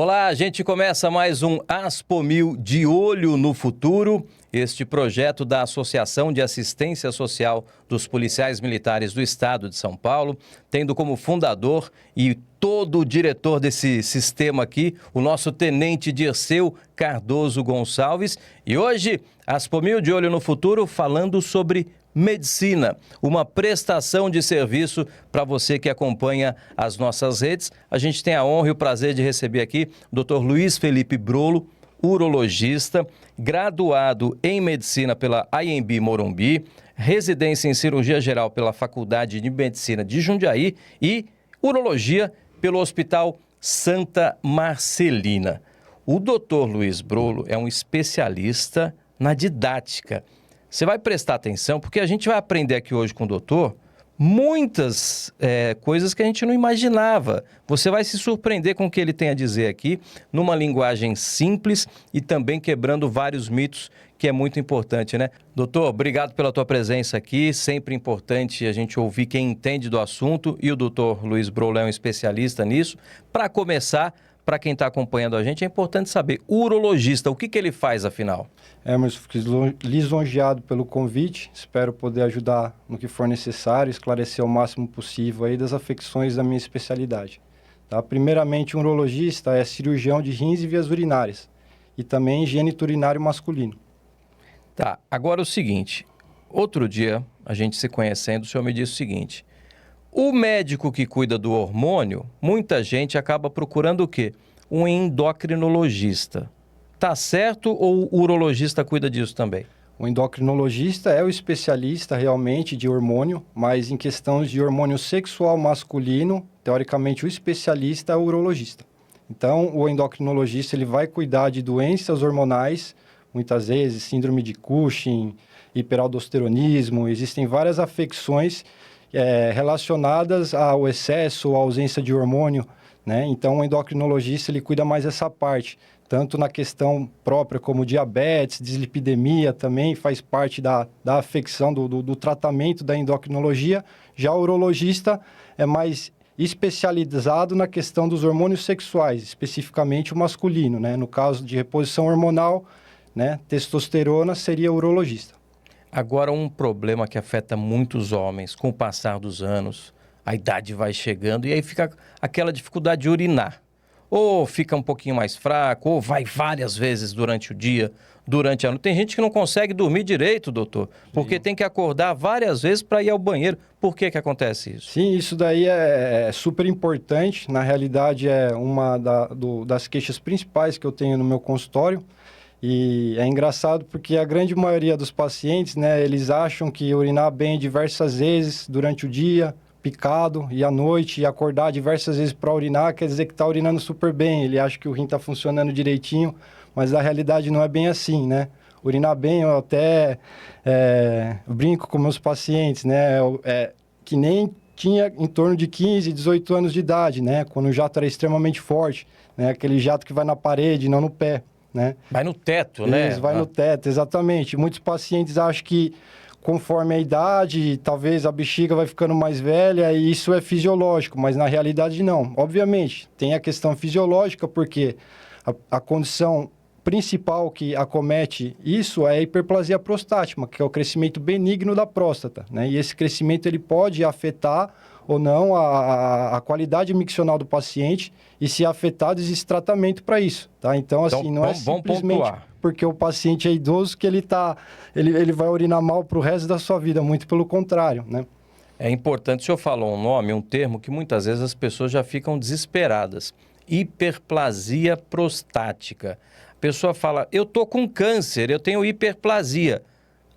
Olá, a gente começa mais um Aspomil de Olho no Futuro, este projeto da Associação de Assistência Social dos Policiais Militares do Estado de São Paulo, tendo como fundador e todo o diretor desse sistema aqui, o nosso tenente Dirceu Cardoso Gonçalves. E hoje, Aspomil de Olho no Futuro, falando sobre medicina, uma prestação de serviço para você que acompanha as nossas redes. A gente tem a honra e o prazer de receber aqui o Dr. Luiz Felipe Brolo, urologista, graduado em medicina pela Anhembi Morumbi, residência em cirurgia geral pela Faculdade de Medicina de Jundiaí e urologia pelo Hospital Santa Marcelina. O Dr. Luiz Brolo é um especialista na didática. Você vai prestar atenção, porque a gente vai aprender aqui hoje com o doutor muitas coisas que a gente não imaginava. Você vai se surpreender com o que ele tem a dizer aqui, numa linguagem simples e também quebrando vários mitos, que é muito importante, né? Doutor, obrigado pela tua presença aqui, sempre importante a gente ouvir quem entende do assunto, e o doutor Luiz Brolo é um especialista nisso. Para começar, para quem está acompanhando a gente, é importante saber, o urologista, o que ele faz afinal? Mas fiquei lisonjeado pelo convite, espero poder ajudar no que for necessário, esclarecer o máximo possível aí das afecções da minha especialidade. Tá? Primeiramente, um urologista é cirurgião de rins e vias urinárias e também gênito urinário masculino. Tá, agora o seguinte, outro dia, a gente se conhecendo, o senhor me disse o seguinte: o médico que cuida do hormônio, muita gente acaba procurando o quê? Um endocrinologista. Tá certo ou o urologista cuida disso também? O endocrinologista é o especialista realmente de hormônio, mas em questões de hormônio sexual masculino, teoricamente o especialista é o urologista. Então, o endocrinologista ele vai cuidar de doenças hormonais, muitas vezes síndrome de Cushing, hiperaldosteronismo, existem várias afecções relacionadas ao excesso ou ausência de hormônio, né? Então, o endocrinologista ele cuida mais dessa parte, tanto na questão própria como diabetes, dislipidemia também faz parte da afecção do tratamento da endocrinologia. Já o urologista é mais especializado na questão dos hormônios sexuais, especificamente o masculino, né? No caso de reposição hormonal, né? Testosterona seria o urologista. Agora, um problema que afeta muitos homens com o passar dos anos, a idade vai chegando e aí fica aquela dificuldade de urinar. Ou fica um pouquinho mais fraco, ou vai várias vezes durante o dia, durante a noite. Tem gente que não consegue dormir direito, doutor, porque Sim. Tem que acordar várias vezes para ir ao banheiro. Por que acontece isso? Sim, isso daí é super importante. Na realidade, é uma das queixas principais que eu tenho no meu consultório. E é engraçado porque a grande maioria dos pacientes, né, eles acham que urinar bem diversas vezes durante o dia, picado, e à noite, e acordar diversas vezes para urinar, quer dizer que está urinando super bem. Ele acha que o rim está funcionando direitinho, mas na realidade não é bem assim, né? Urinar bem, eu até brinco com meus pacientes, né? Que nem tinha em torno de 15, 18 anos de idade, né? Quando o jato era extremamente forte, né? Aquele jato que vai na parede, não no pé. Né? Vai no teto, né? Isso, vai no teto, exatamente. Muitos pacientes acham que conforme a idade, talvez a bexiga vai ficando mais velha e isso é fisiológico, mas na realidade não. Obviamente, tem a questão fisiológica porque a condição principal que acomete isso é a hiperplasia prostática, que é o crescimento benigno da próstata, né? E esse crescimento ele pode afetar ou não a qualidade miccional do paciente, e se afetado, existe tratamento para isso, tá? Então, assim, não é simplesmente porque o paciente é idoso que ele vai urinar mal para o resto da sua vida, muito pelo contrário, né? É importante, o senhor falou um nome, um termo que muitas vezes as pessoas já ficam desesperadas. Hiperplasia prostática. A pessoa fala, eu tô com câncer, eu tenho hiperplasia.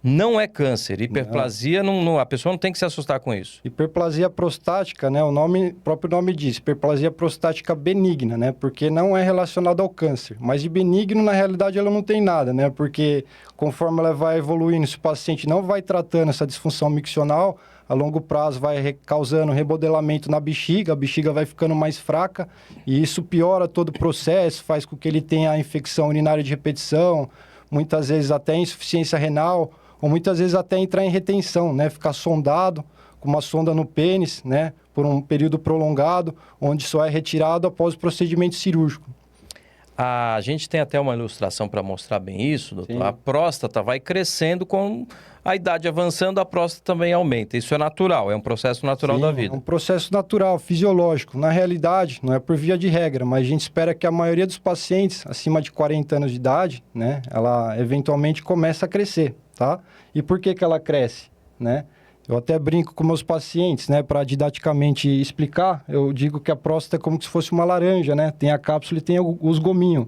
Não é câncer. Hiperplasia, não, a pessoa não tem que se assustar com isso. Hiperplasia prostática, né? O próprio nome diz, hiperplasia prostática benigna, né? Porque não é relacionada ao câncer. Mas de benigno, na realidade, ela não tem nada, né? Porque conforme ela vai evoluindo, se o paciente não vai tratando essa disfunção miccional, a longo prazo vai causando remodelamento na bexiga, a bexiga vai ficando mais fraca e isso piora todo o processo, faz com que ele tenha infecção urinária de repetição, muitas vezes até insuficiência renal, ou muitas vezes até entrar em retenção, né? Ficar sondado com uma sonda no pênis, né? Por um período prolongado, onde só é retirado após o procedimento cirúrgico. A gente tem até uma ilustração para mostrar bem isso, doutor. Sim. A próstata vai crescendo com a idade avançando, a próstata também aumenta. Isso é natural, é um processo natural Sim, da vida. é um processo natural, fisiológico. Na realidade, não é por via de regra, mas a gente espera que a maioria dos pacientes acima de 40 anos de idade, né, ela eventualmente começa a crescer, tá? E por que que ela cresce, né? Eu até brinco com meus pacientes, né, para didaticamente explicar, eu digo que a próstata é como se fosse uma laranja, né? Tem a cápsula e tem os gominhos.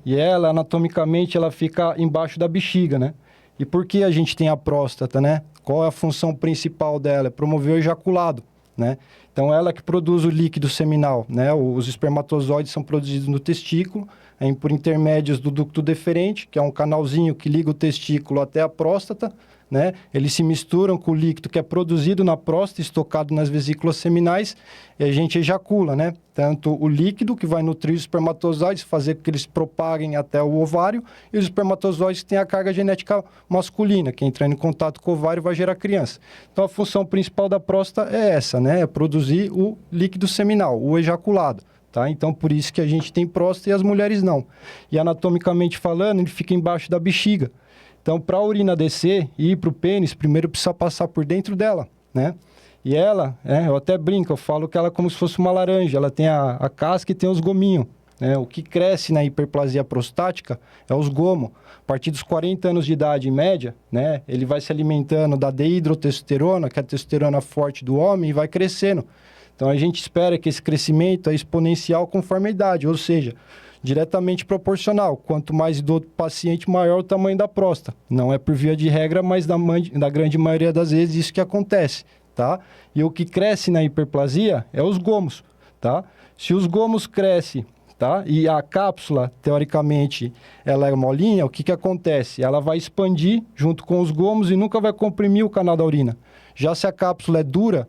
E ela, anatomicamente, ela fica embaixo da bexiga, né? E por que a gente tem a próstata, né? Qual é a função principal dela? É promover o ejaculado, né? Então, ela que produz o líquido seminal, né? Os espermatozoides são produzidos no testículo, por intermédios do ducto deferente, que é um canalzinho que liga o testículo até a próstata, né? Eles se misturam com o líquido que é produzido na próstata, estocado nas vesículas seminais, e a gente ejacula, né? Tanto o líquido, que vai nutrir os espermatozoides, fazer com que eles propaguem até o ovário, e os espermatozoides têm a carga genética masculina, que entrando em contato com o ovário vai gerar criança. Então, a função principal da próstata é essa, né? É produzir o líquido seminal, o ejaculado. Tá? Então, por isso que a gente tem próstata e as mulheres não. E anatomicamente falando, ele fica embaixo da bexiga. Então, para a urina descer e ir para o pênis, primeiro precisa passar por dentro dela, né? E ela, eu até brinco, eu falo que ela é como se fosse uma laranja, ela tem a casca e tem os gominhos, né? O que cresce na hiperplasia prostática é os gomos. A partir dos 40 anos de idade, em média, né? Ele vai se alimentando da dehidrotestosterona, que é a testosterona forte do homem, e vai crescendo. Então, a gente espera que esse crescimento é exponencial conforme a idade, ou seja, diretamente proporcional. Quanto mais idoso o paciente, maior o tamanho da próstata. Não é por via de regra, mas na grande maioria das vezes isso que acontece, tá? E o que cresce na hiperplasia é os gomos, tá? Se os gomos crescem, tá? E a cápsula, teoricamente, ela é molinha, o que que acontece? Ela vai expandir junto com os gomos e nunca vai comprimir o canal da urina. Já se a cápsula é dura,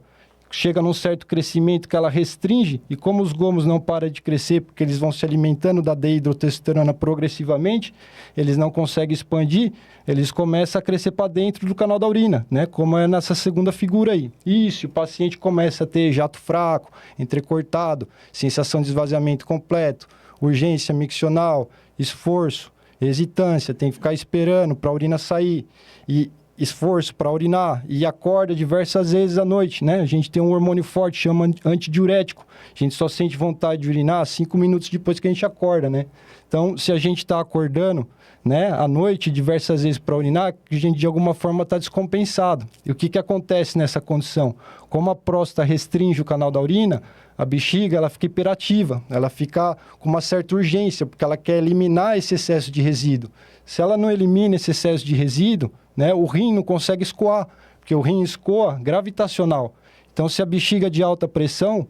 chega num certo crescimento que ela restringe, e como os gomos não param de crescer, porque eles vão se alimentando da dehidrotestosterona progressivamente, eles não conseguem expandir, eles começam a crescer para dentro do canal da urina, né? Como é nessa segunda figura aí. Isso, o paciente começa a ter jato fraco, entrecortado, sensação de esvaziamento completo, urgência miccional, esforço, hesitância, tem que ficar esperando para a urina sair, e esforço para urinar, e acorda diversas vezes à noite, né? A gente tem um hormônio forte, chama antidiurético. A gente só sente vontade de urinar 5 minutos depois que a gente acorda, né? Então, se a gente está acordando, né, à noite, diversas vezes para urinar, a gente de alguma forma está descompensado. E o que que acontece nessa condição? Como a próstata restringe o canal da urina, a bexiga ela fica hiperativa, ela fica com uma certa urgência, porque ela quer eliminar esse excesso de resíduo. Se ela não elimina esse excesso de resíduo, né, o rim não consegue escoar, porque o rim escoa gravitacional. Então, se a bexiga é de alta pressão,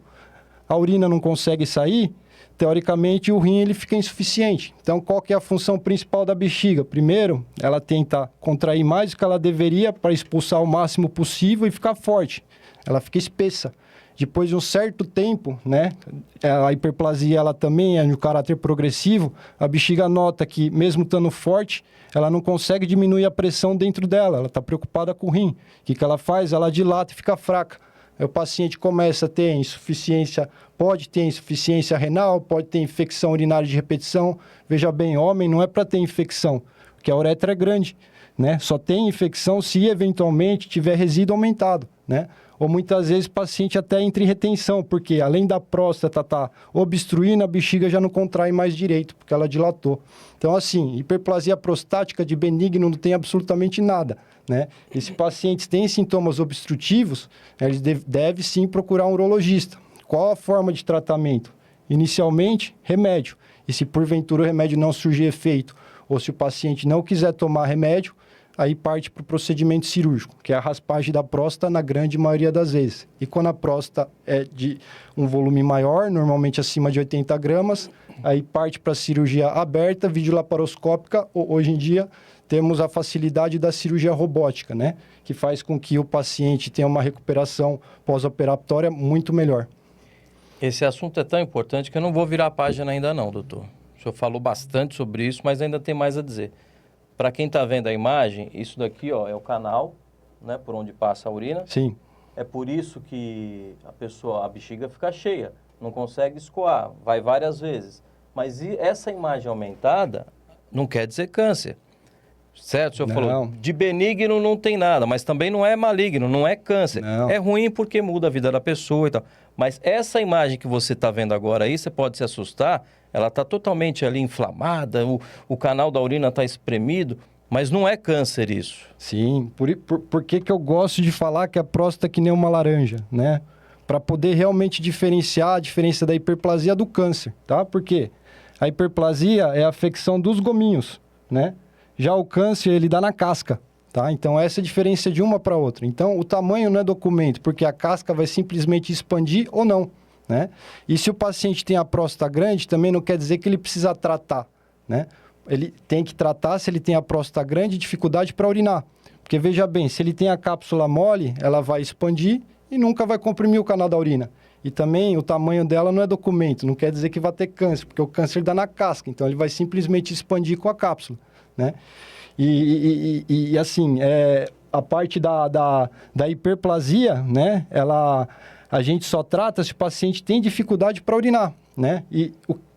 a urina não consegue sair, teoricamente o rim ele fica insuficiente. Então, qual que é a função principal da bexiga? Primeiro, ela tenta contrair mais do que ela deveria para expulsar o máximo possível e ficar forte. Ela fica espessa. Depois de um certo tempo, né, a hiperplasia ela também é de um caráter progressivo, a bexiga nota que, mesmo estando forte, ela não consegue diminuir a pressão dentro dela, ela está preocupada com o rim. O que que ela faz? Ela dilata e fica fraca. Aí o paciente começa a ter insuficiência, pode ter insuficiência renal, pode ter infecção urinária de repetição. Veja bem, homem não é para ter infecção, porque a uretra é grande, né? Só tem infecção se eventualmente tiver resíduo aumentado, né? Ou muitas vezes o paciente até entra em retenção, porque além da próstata estar obstruindo, a bexiga já não contrai mais direito, porque ela dilatou. Então, assim, hiperplasia prostática de benigno não tem absolutamente nada, né? E se pacientes têm sintomas obstrutivos, eles devem sim procurar um urologista. Qual a forma de tratamento? Inicialmente, remédio. E se porventura o remédio não surgir efeito, ou se o paciente não quiser tomar remédio, aí parte para o procedimento cirúrgico, que é a raspagem da próstata na grande maioria das vezes. E quando a próstata é de um volume maior, normalmente acima de 80 gramas, aí parte para a cirurgia aberta, videolaparoscópica, ou hoje em dia temos a facilidade da cirurgia robótica, né? Que faz com que o paciente tenha uma recuperação pós-operatória muito melhor. Esse assunto é tão importante que eu não vou virar a página ainda não, doutor. O senhor falou bastante sobre isso, mas ainda tem mais a dizer. Para quem está vendo a imagem, isso daqui ó, é o canal, né, por onde passa a urina. Sim. É por isso que a bexiga fica cheia, não consegue escoar, vai várias vezes. Mas essa imagem aumentada não quer dizer câncer. Certo? O senhor falou, de benigno não tem nada, mas também não é maligno, não é câncer. Não. É ruim porque muda a vida da pessoa e tal. Mas essa imagem que você está vendo agora aí, você pode se assustar, ela está totalmente ali inflamada, o canal da urina está espremido, mas não é câncer isso. Sim, por que eu gosto de falar que a próstata é que nem uma laranja, né? Para poder realmente diferenciar a diferença da hiperplasia do câncer, tá? Porque a hiperplasia é a afecção dos gominhos, né? Já o câncer, ele dá na casca, tá? Então, essa é a diferença de uma para outra. Então, o tamanho não é documento, porque a casca vai simplesmente expandir ou não, né? E se o paciente tem a próstata grande, também não quer dizer que ele precisa tratar, né? Ele tem que tratar se ele tem a próstata grande e dificuldade para urinar. Porque, veja bem, se ele tem a cápsula mole, ela vai expandir e nunca vai comprimir o canal da urina. E também o tamanho dela não é documento, não quer dizer que vai ter câncer, porque o câncer dá na casca, então ele vai simplesmente expandir com a cápsula, né? E assim, a parte da hiperplasia, né? A gente só trata se o paciente tem dificuldade para urinar, né?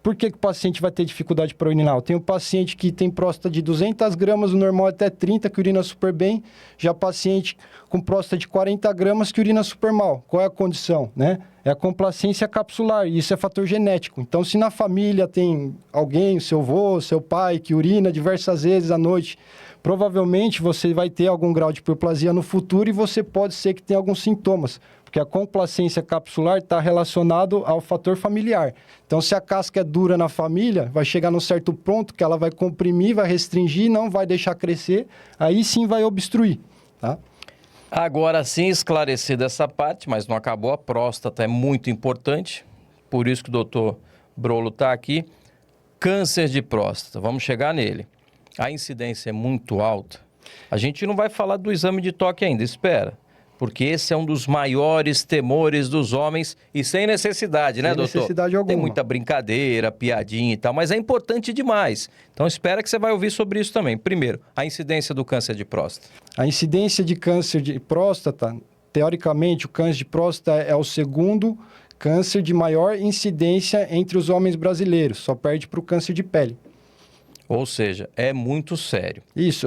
Por que o paciente vai ter dificuldade para urinar? Eu tenho um paciente que tem próstata de 200 gramas, o normal é até 30, que urina super bem. Já paciente com próstata de 40 gramas, que urina super mal. Qual é a condição, né? É a complacência capsular, e isso é fator genético. Então, se na família tem alguém, o seu avô, seu pai, que urina diversas vezes à noite, provavelmente você vai ter algum grau de hiperplasia no futuro e você pode ser que tenha alguns sintomas, porque a complacência capsular está relacionado ao fator familiar. Então, se a casca é dura na família, vai chegar num certo ponto que ela vai comprimir, vai restringir, não vai deixar crescer, aí sim vai obstruir, tá? Agora sim, esclarecida essa parte, mas não acabou, a próstata é muito importante, por isso que o doutor Brolo está aqui. Câncer de próstata, vamos chegar nele. A incidência é muito alta. A gente não vai falar do exame de toque ainda, espera. Porque esse é um dos maiores temores dos homens e sem necessidade, né, doutor? Sem necessidade alguma. Tem muita brincadeira, piadinha e tal, mas é importante demais. Então, espera que você vai ouvir sobre isso também. Primeiro, a incidência do câncer de próstata. A incidência de câncer de próstata, teoricamente, o câncer de próstata é o segundo câncer de maior incidência entre os homens brasileiros. Só perde para o câncer de pele. Ou seja, é muito sério. Isso,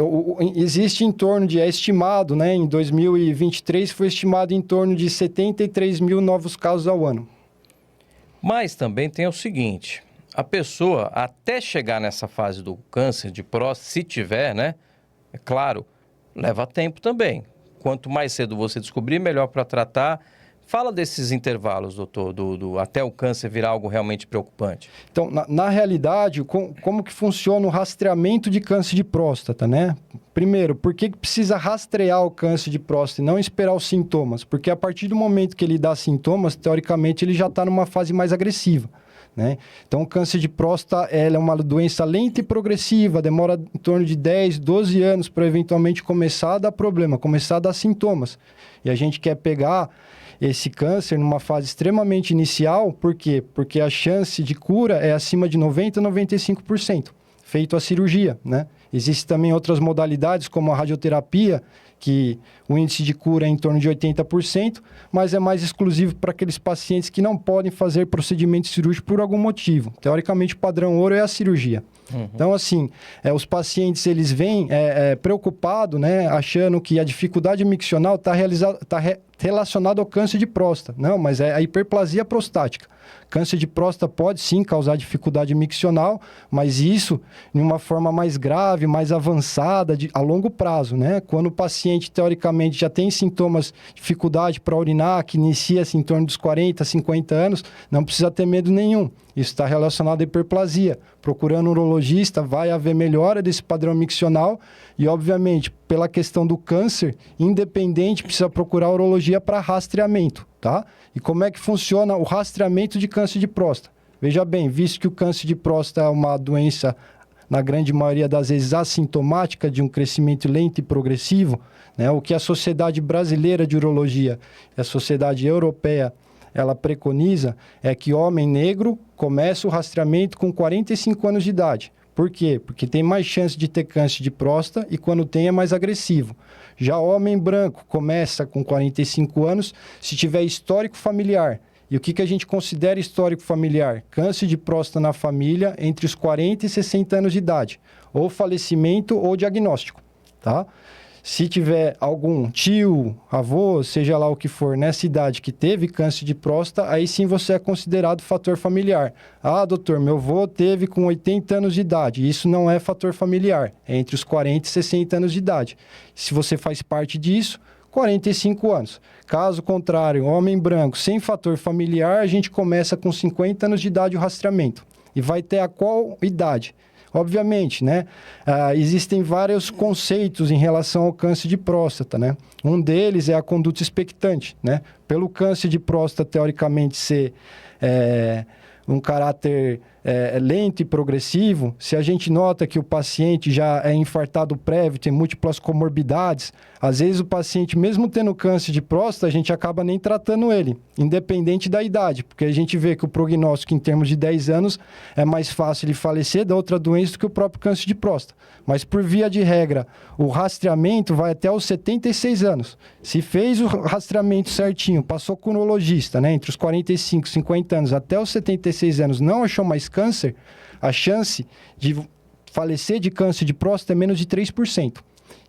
existe em torno de, é estimado, né, em 2023 foi estimado em torno de 73 mil novos casos ao ano. Mas também tem o seguinte, a pessoa até chegar nessa fase do câncer de próstata, se tiver, né, é claro, leva tempo também. Quanto mais cedo você descobrir, melhor para tratar. Fala desses intervalos, doutor, até o câncer virar algo realmente preocupante. Então, na realidade, como que funciona o rastreamento de câncer de próstata, né? Primeiro, por que precisa rastrear o câncer de próstata e não esperar os sintomas? Porque a partir do momento que ele dá sintomas, teoricamente, ele já está numa fase mais agressiva, né? Então, o câncer de próstata é uma doença lenta e progressiva, demora em torno de 10, 12 anos para eventualmente começar a dar problema, começar a dar sintomas. E a gente quer pegar esse câncer numa fase extremamente inicial, por quê? Porque a chance de cura é acima de 90% a 95%, feito a cirurgia, né? Existem também outras modalidades, como a radioterapia, que o índice de cura é em torno de 80%, mas é mais exclusivo para aqueles pacientes que não podem fazer procedimento cirúrgico por algum motivo. Teoricamente, o padrão ouro é a cirurgia. Uhum. Então, assim, os pacientes, eles vêm preocupados, né, achando que a dificuldade miccional está relacionada ao câncer de próstata. Não, mas é a hiperplasia prostática. Câncer de próstata pode sim causar dificuldade miccional, mas isso em uma forma mais grave, mais avançada, a longo prazo, né? Quando o paciente, teoricamente, já tem sintomas, dificuldade para urinar, que inicia-se em torno dos 40, 50 anos, não precisa ter medo nenhum. Isso está relacionado à hiperplasia. Procurando um urologista, vai haver melhora desse padrão miccional e, obviamente, pela questão do câncer, independente, precisa procurar urologia para rastreamento, tá? E como é que funciona o rastreamento de câncer de próstata? Veja bem, visto que o câncer de próstata é uma doença, na grande maioria das vezes, assintomática, de um crescimento lento e progressivo, né? O que a Sociedade Brasileira de Urologia e a Sociedade Europeia ela preconiza é que homem negro comece o rastreamento com 45 anos de idade. Por quê? Porque tem mais chance de ter câncer de próstata e quando tem é mais agressivo. Já homem branco começa com 45 anos se tiver histórico familiar E o que a gente considera histórico familiar? Câncer de próstata na família entre os 40 e 60 anos de idade, ou falecimento ou diagnóstico, tá? Se tiver algum tio, avô, seja lá o que for, nessa idade que teve câncer de próstata, aí sim você é considerado fator familiar. Ah, doutor, meu avô teve com 80 anos de idade. Isso não é fator familiar, é entre os 40 e 60 anos de idade. Se você faz parte disso, 45 anos. Caso contrário, homem branco sem fator familiar, a gente começa com 50 anos de idade o rastreamento. E vai ter a qual idade? Obviamente, né? Existem vários conceitos em relação ao câncer de próstata, né? Um deles é a conduta expectante, né? Pelo câncer de próstata, teoricamente, ser um caráter lento e progressivo, se a gente nota que o paciente já é infartado prévio, tem múltiplas comorbidades, às vezes o paciente, mesmo tendo câncer de próstata, a gente acaba nem tratando ele, independente da idade, porque a gente vê que o prognóstico em termos de 10 anos é mais fácil ele falecer da outra doença do que o próprio câncer de próstata. Mas, por via de regra, o rastreamento vai até os 76 anos. Se fez o rastreamento certinho, passou com o urologista, né, entre os 45 e 50 anos até os 76 anos, não achou mais câncer, a chance de falecer de câncer de próstata é menos de 3%.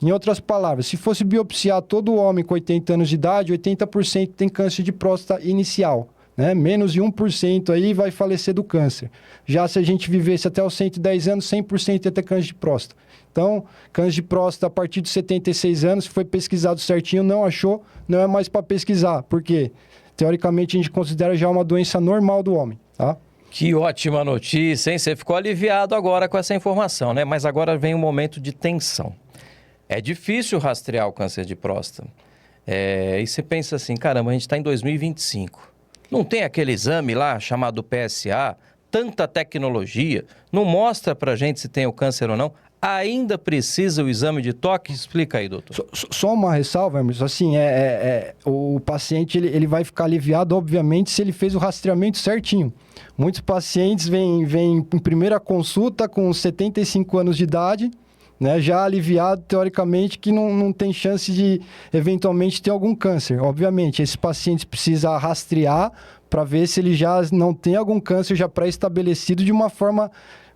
Em outras palavras, se fosse biopsiar todo homem com 80 anos de idade, 80% tem câncer de próstata inicial, né? Menos de 1% aí vai falecer do câncer. Já se a gente vivesse até os 110 anos, 100% ia ter câncer de próstata. Então, câncer de próstata a partir dos 76 anos, se foi pesquisado certinho, não achou, não é mais para pesquisar. Por quê? Teoricamente, a gente considera já uma doença normal do homem, tá? Que ótima notícia, hein? Você ficou aliviado agora com essa informação, né? Mas agora vem um momento de tensão. É difícil rastrear o câncer de próstata. E você pensa assim, caramba, a gente está em 2025. Não tem aquele exame lá chamado PSA, tanta tecnologia, não mostra pra gente se tem o câncer ou não. Ainda precisa o exame de toque? Explica aí, doutor. Só uma ressalva, Hermes, assim, o paciente ele vai ficar aliviado, obviamente, se ele fez o rastreamento certinho. Muitos pacientes vêm em primeira consulta com 75 anos de idade, né, já aliviado, teoricamente, que não tem chance de, eventualmente, ter algum câncer. Obviamente, esses pacientes precisam rastrear para ver se ele já não tem algum câncer já pré-estabelecido de uma forma,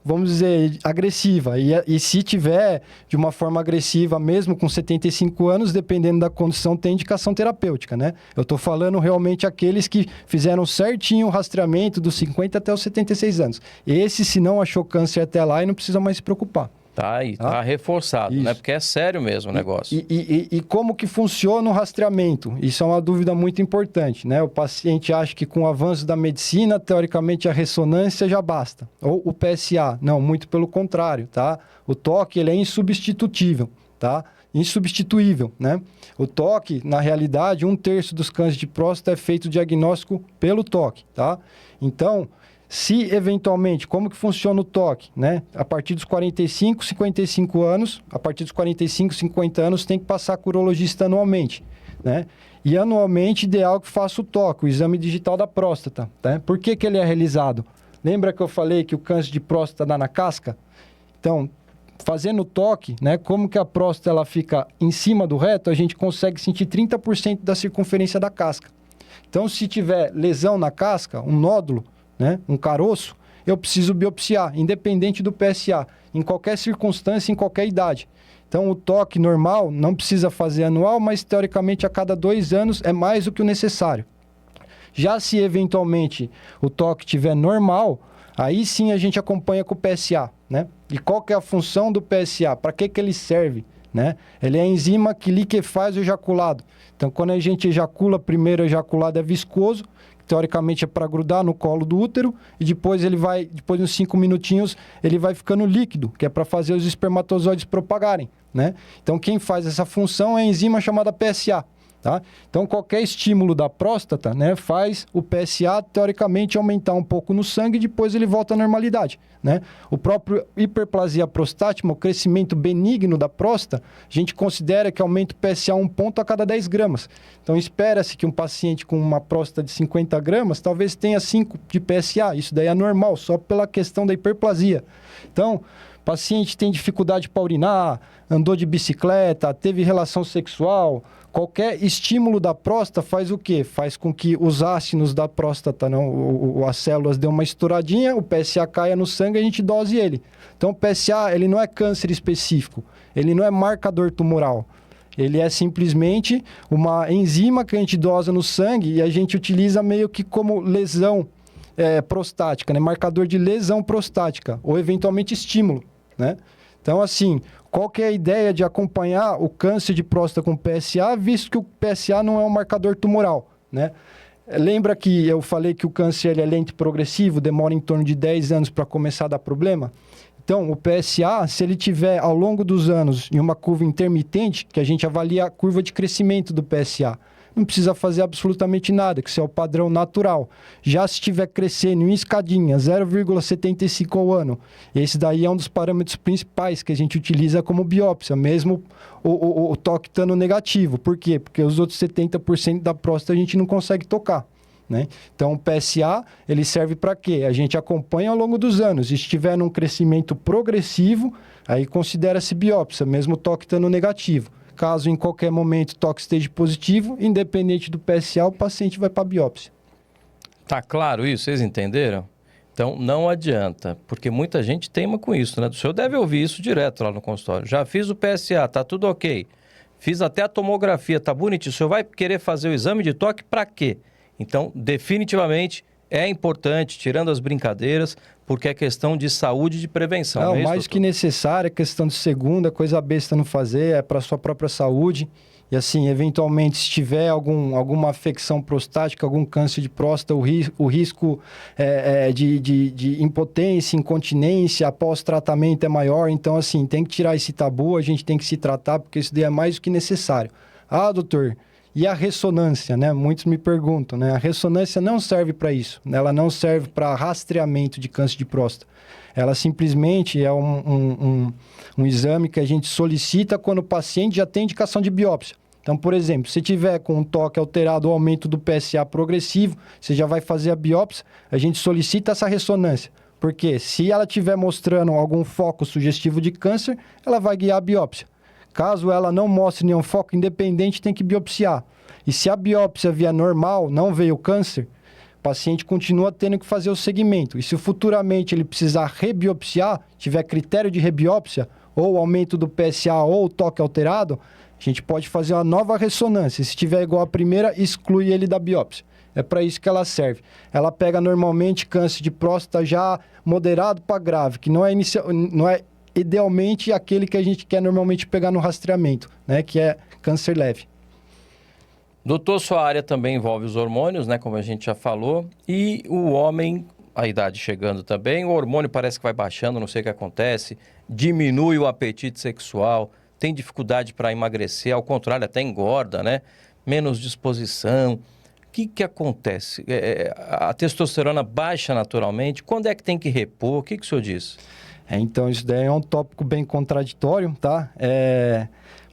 vamos dizer, agressiva. E se tiver de uma forma agressiva, mesmo com 75 anos, dependendo da condição, tem indicação terapêutica, né? Eu estou falando realmente aqueles que fizeram certinho o rastreamento dos 50 até os 76 anos. Esse, se não achou câncer até lá, e não precisa mais se preocupar. Tá aí, tá reforçado, Isso. né? Porque é sério mesmo o negócio. E como que funciona o rastreamento? Isso é uma dúvida muito importante, né? O paciente acha que com o avanço da medicina, teoricamente, a ressonância já basta. Ou o PSA. Não, muito pelo contrário, tá? O toque, ele é insubstitutível, tá? Insubstituível, né? O toque, na realidade, 1/3 dos cânceres de próstata é feito diagnóstico pelo toque, tá? Então, se eventualmente, como que funciona o toque, né? A partir dos 45, 55 anos, a partir dos 45, 50 anos, tem que passar com o urologista anualmente, né? E anualmente, ideal que faça o toque, o exame digital da próstata, né? Por que ele é realizado? Lembra que eu falei que o câncer de próstata dá na casca? Então, fazendo o toque, né? Como que a próstata ela fica em cima do reto, a gente consegue sentir 30% da circunferência da casca. Então, se tiver lesão na casca, um nódulo, né, um caroço, eu preciso biopsiar, independente do PSA, em qualquer circunstância, em qualquer idade. Então, o toque normal não precisa fazer anual, mas teoricamente a cada 2 anos é mais do que o necessário. Já se eventualmente o toque estiver normal, aí sim a gente acompanha com o PSA, né? E qual que é a função do PSA? Para que ele serve? Né? Ele é a enzima que liquefaz o ejaculado. Então, quando a gente ejacula, primeiro o ejaculado é viscoso, teoricamente é para grudar no colo do útero, e depois depois de uns 5 minutinhos, ele vai ficando líquido, que é para fazer os espermatozoides propagarem, né? Então, quem faz essa função é a enzima chamada PSA, tá? Então, qualquer estímulo da próstata, né, faz o PSA, teoricamente, aumentar um pouco no sangue e depois ele volta à normalidade, né? O próprio hiperplasia prostática, o crescimento benigno da próstata, a gente considera que aumenta o PSA 1 ponto a cada 10 gramas. Então, espera-se que um paciente com uma próstata de 50 gramas talvez tenha 5 de PSA. Isso daí é normal, só pela questão da hiperplasia. Então, paciente tem dificuldade para urinar, andou de bicicleta, teve relação sexual, qualquer estímulo da próstata faz o quê? Faz com que os ácidos da próstata, as células dêem uma estouradinha, o PSA caia no sangue e a gente dose ele. Então, o PSA, ele não é câncer específico, ele não é marcador tumoral. Ele é simplesmente uma enzima que a gente dosa no sangue e a gente utiliza meio que como lesão prostática, né? Marcador de lesão prostática, ou eventualmente estímulo, né? Então, assim, qual que é a ideia de acompanhar o câncer de próstata com PSA, visto que o PSA não é um marcador tumoral, né? Lembra que eu falei que o câncer ele é lento e progressivo, demora em torno de 10 anos para começar a dar problema? Então, o PSA, se ele tiver ao longo dos anos em uma curva intermitente, que a gente avalia a curva de crescimento do PSA, não precisa fazer absolutamente nada, que isso é o padrão natural. Já se estiver crescendo em escadinha, 0,75 ao ano, esse daí é um dos parâmetros principais que a gente utiliza como biópsia, mesmo o toque estando negativo. Por quê? Porque os outros 70% da próstata a gente não consegue tocar, né? Então, o PSA, ele serve para quê? A gente acompanha ao longo dos anos. Se estiver num crescimento progressivo, aí considera-se biópsia, mesmo o toque estando negativo. Caso em qualquer momento o toque esteja positivo, independente do PSA, o paciente vai para a biópsia. Tá claro isso? Vocês entenderam? Então, não adianta, porque muita gente teima com isso, né? O senhor deve ouvir isso direto lá no consultório. Já fiz o PSA, tá tudo ok. Fiz até a tomografia, tá bonitinho. O senhor vai querer fazer o exame de toque para quê? Então, definitivamente, é importante, tirando as brincadeiras, porque é questão de saúde e de prevenção. Não, é isso, mais doutor? que necessário, é questão de segunda, coisa besta não fazer, é para sua própria saúde. E assim, eventualmente, se tiver alguma afecção prostática, algum câncer de próstata, o risco de impotência, incontinência, após tratamento é maior. Então, assim, tem que tirar esse tabu, a gente tem que se tratar, porque isso daí é mais do que necessário. Ah, doutor, e a ressonância, né? Muitos me perguntam, né? A ressonância não serve para isso, né? Ela não serve para rastreamento de câncer de próstata. Ela simplesmente é um exame que a gente solicita quando o paciente já tem indicação de biópsia. Então, por exemplo, se tiver com um toque alterado ou aumento do PSA progressivo, você já vai fazer a biópsia, a gente solicita essa ressonância. Porque se ela estiver mostrando algum foco sugestivo de câncer, ela vai guiar a biópsia. Caso ela não mostre nenhum foco independente, tem que biopsiar. E se a biópsia vier normal, não veio câncer, o paciente continua tendo que fazer o segmento. E se futuramente ele precisar rebiopsiar, tiver critério de rebiópsia, ou aumento do PSA ou toque alterado, a gente pode fazer uma nova ressonância. Se estiver igual à primeira, exclui ele da biópsia. É para isso que ela serve. Ela pega normalmente câncer de próstata já moderado para grave, que não é idealmente aquele que a gente quer normalmente pegar no rastreamento, né? Que é câncer leve. Doutor, sua área também envolve os hormônios, né? Como a gente já falou. E o homem, a idade chegando também, o hormônio parece que vai baixando, não sei o que acontece, diminui o apetite sexual, tem dificuldade para emagrecer, ao contrário, até engorda, né? Menos disposição. O que acontece? A testosterona baixa naturalmente? Quando é que tem que repor? O que o senhor diz? Então, isso daí é um tópico bem contraditório, tá?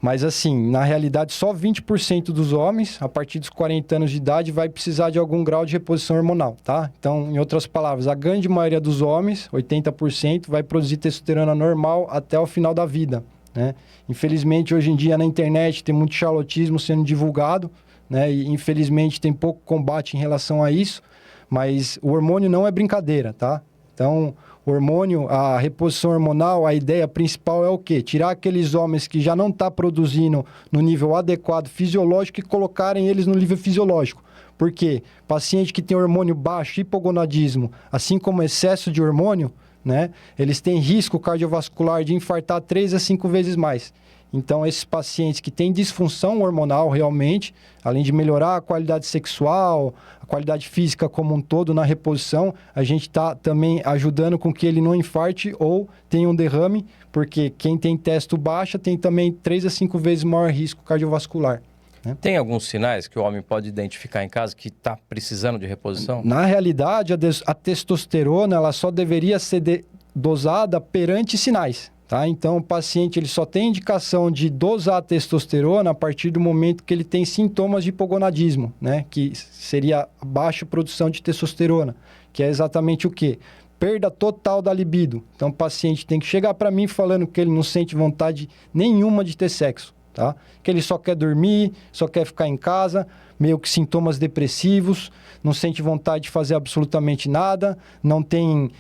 Mas, assim, na realidade, só 20% dos homens, a partir dos 40 anos de idade, vai precisar de algum grau de reposição hormonal, tá? Então, em outras palavras, a grande maioria dos homens, 80%, vai produzir testosterona normal até o final da vida, né? Infelizmente, hoje em dia, na internet, tem muito charlotismo sendo divulgado, né? E, infelizmente, tem pouco combate em relação a isso, mas o hormônio não é brincadeira, tá? Então, o hormônio, a reposição hormonal, a ideia principal é o quê? Tirar aqueles homens que já não estão produzindo no nível adequado fisiológico e colocarem eles no nível fisiológico. Por quê? Paciente que tem hormônio baixo, hipogonadismo, assim como excesso de hormônio, né? Eles têm risco cardiovascular de infartar 3 a 5 vezes mais. Então, esses pacientes que têm disfunção hormonal realmente, além de melhorar a qualidade sexual, a qualidade física como um todo na reposição, a gente está também ajudando com que ele não infarte ou tenha um derrame, porque quem tem testo baixa tem também 3 a 5 vezes maior risco cardiovascular, né? Tem alguns sinais que o homem pode identificar em casa que está precisando de reposição? Na realidade, a testosterona ela só deveria ser dosada perante sinais. Tá? Então, o paciente ele só tem indicação de dosar a testosterona a partir do momento que ele tem sintomas de hipogonadismo, né? Que seria a baixa produção de testosterona, que é exatamente o quê? Perda total da libido. Então, o paciente tem que chegar para mim falando que ele não sente vontade nenhuma de ter sexo. tá? Que ele só quer dormir, só quer ficar em casa, meio que sintomas depressivos, não sente vontade de fazer absolutamente nada, não tem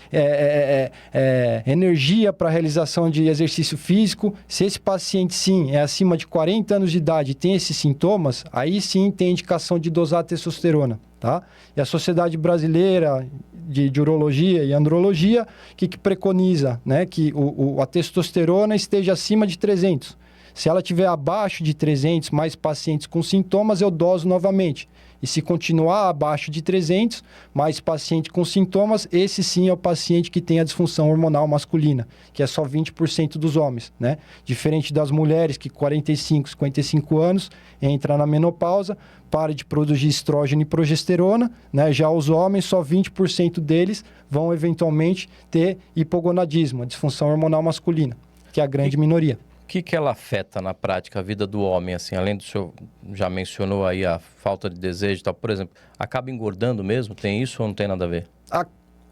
energia para a realização de exercício físico. Se esse paciente, sim, é acima de 40 anos de idade e tem esses sintomas, aí sim tem indicação de dosar a testosterona, tá? E a Sociedade Brasileira de Urologia e Andrologia, que preconiza, né? Que a testosterona esteja acima de 300. Se ela estiver abaixo de 300, mais pacientes com sintomas, eu doso novamente. E se continuar abaixo de 300, mais paciente com sintomas, esse sim é o paciente que tem a disfunção hormonal masculina, que é só 20% dos homens, né? Diferente das mulheres que 45, 55 anos, entra na menopausa, para de produzir estrógeno e progesterona, né? Já os homens, só 20% deles vão eventualmente ter hipogonadismo, a disfunção hormonal masculina, que é a grande minoria. O que ela afeta na prática a vida do homem, assim, além do senhor já mencionou aí a falta de desejo e tal, por exemplo, acaba engordando mesmo? Tem isso ou não tem nada a ver?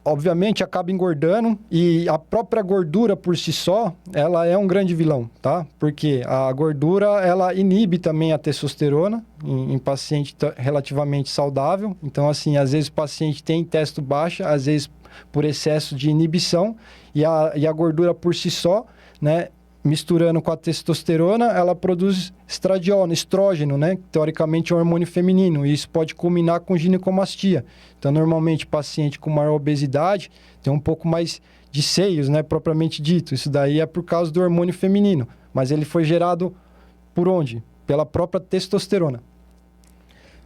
Obviamente acaba engordando e a própria gordura por si só, ela é um grande vilão, tá? Porque a gordura, ela inibe também a testosterona em paciente relativamente saudável. Então, assim, às vezes o paciente tem testo baixa, às vezes por excesso de inibição e a gordura por si só, né? Misturando com a testosterona, ela produz estrógeno, né? Teoricamente é um hormônio feminino, e isso pode culminar com ginecomastia. Então, normalmente, paciente com maior obesidade tem um pouco mais de seios, né? Propriamente dito. Isso daí é por causa do hormônio feminino. Mas ele foi gerado por onde? Pela própria testosterona.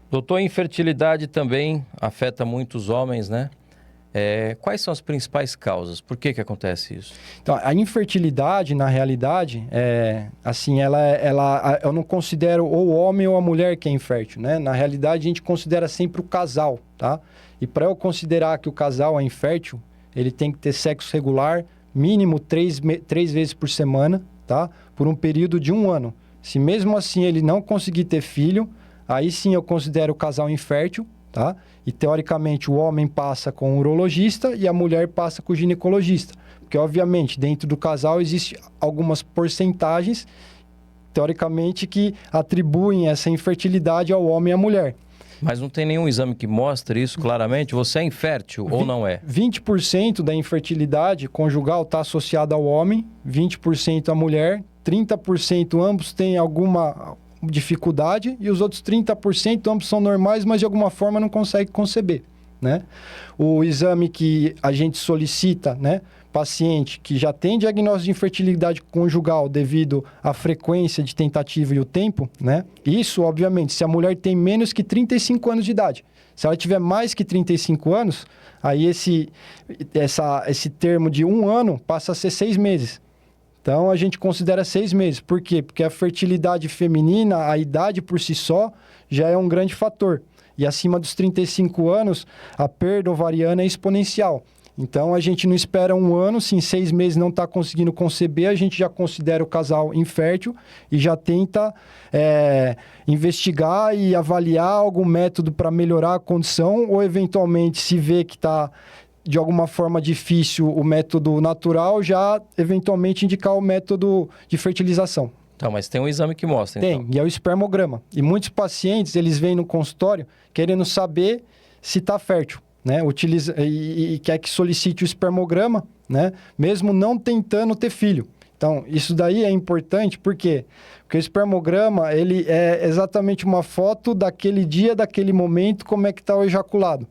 Doutor, a infertilidade também afeta muitos homens, né? Quais são as principais causas? Por que acontece isso? Então, a infertilidade, na realidade, assim, eu não considero ou o homem ou a mulher que é infértil, né? Na realidade, a gente considera sempre o casal, tá? E para eu considerar que o casal é infértil, ele tem que ter sexo regular, mínimo 3 vezes por semana, tá? Por um período de 1 ano. Se mesmo assim ele não conseguir ter filho, aí sim eu considero o casal infértil, tá? E, teoricamente, o homem passa com o urologista e a mulher passa com o ginecologista. Porque, obviamente, dentro do casal existem algumas porcentagens, teoricamente, que atribuem essa infertilidade ao homem e à mulher. Mas não tem nenhum exame que mostre isso claramente? Você é infértil ou não é? 20% da infertilidade conjugal está associada ao homem, 20% à mulher, 30% ambos têm alguma dificuldade e os outros 30% ambos são normais, mas de alguma forma não conseguem conceber, né? O exame que a gente solicita, né, paciente que já tem diagnóstico de infertilidade conjugal devido à frequência de tentativa e o tempo, né? Isso, obviamente, se a mulher tem menos que 35 anos de idade. Se ela tiver mais que 35 anos, aí esse termo de 1 ano passa a ser 6 meses. Então, a gente considera 6 meses. Por quê? Porque a fertilidade feminina, a idade por si só, já é um grande fator. E acima dos 35 anos, a perda ovariana é exponencial. Então, a gente não espera 1 ano, se em 6 meses não está conseguindo conceber, a gente já considera o casal infértil e já tenta investigar e avaliar algum método para melhorar a condição, ou eventualmente, se vê que está de alguma forma difícil o método natural, já eventualmente indicar o método de fertilização. Tá, mas tem um exame que mostra, então. Tem, e é o espermograma. E muitos pacientes, eles vêm no consultório querendo saber se está fértil, né? E quer que solicite o espermograma, né? Mesmo não tentando ter filho. Então, isso daí é importante, por quê? Porque o espermograma, ele é exatamente uma foto daquele dia, daquele momento, como é que está o ejaculado.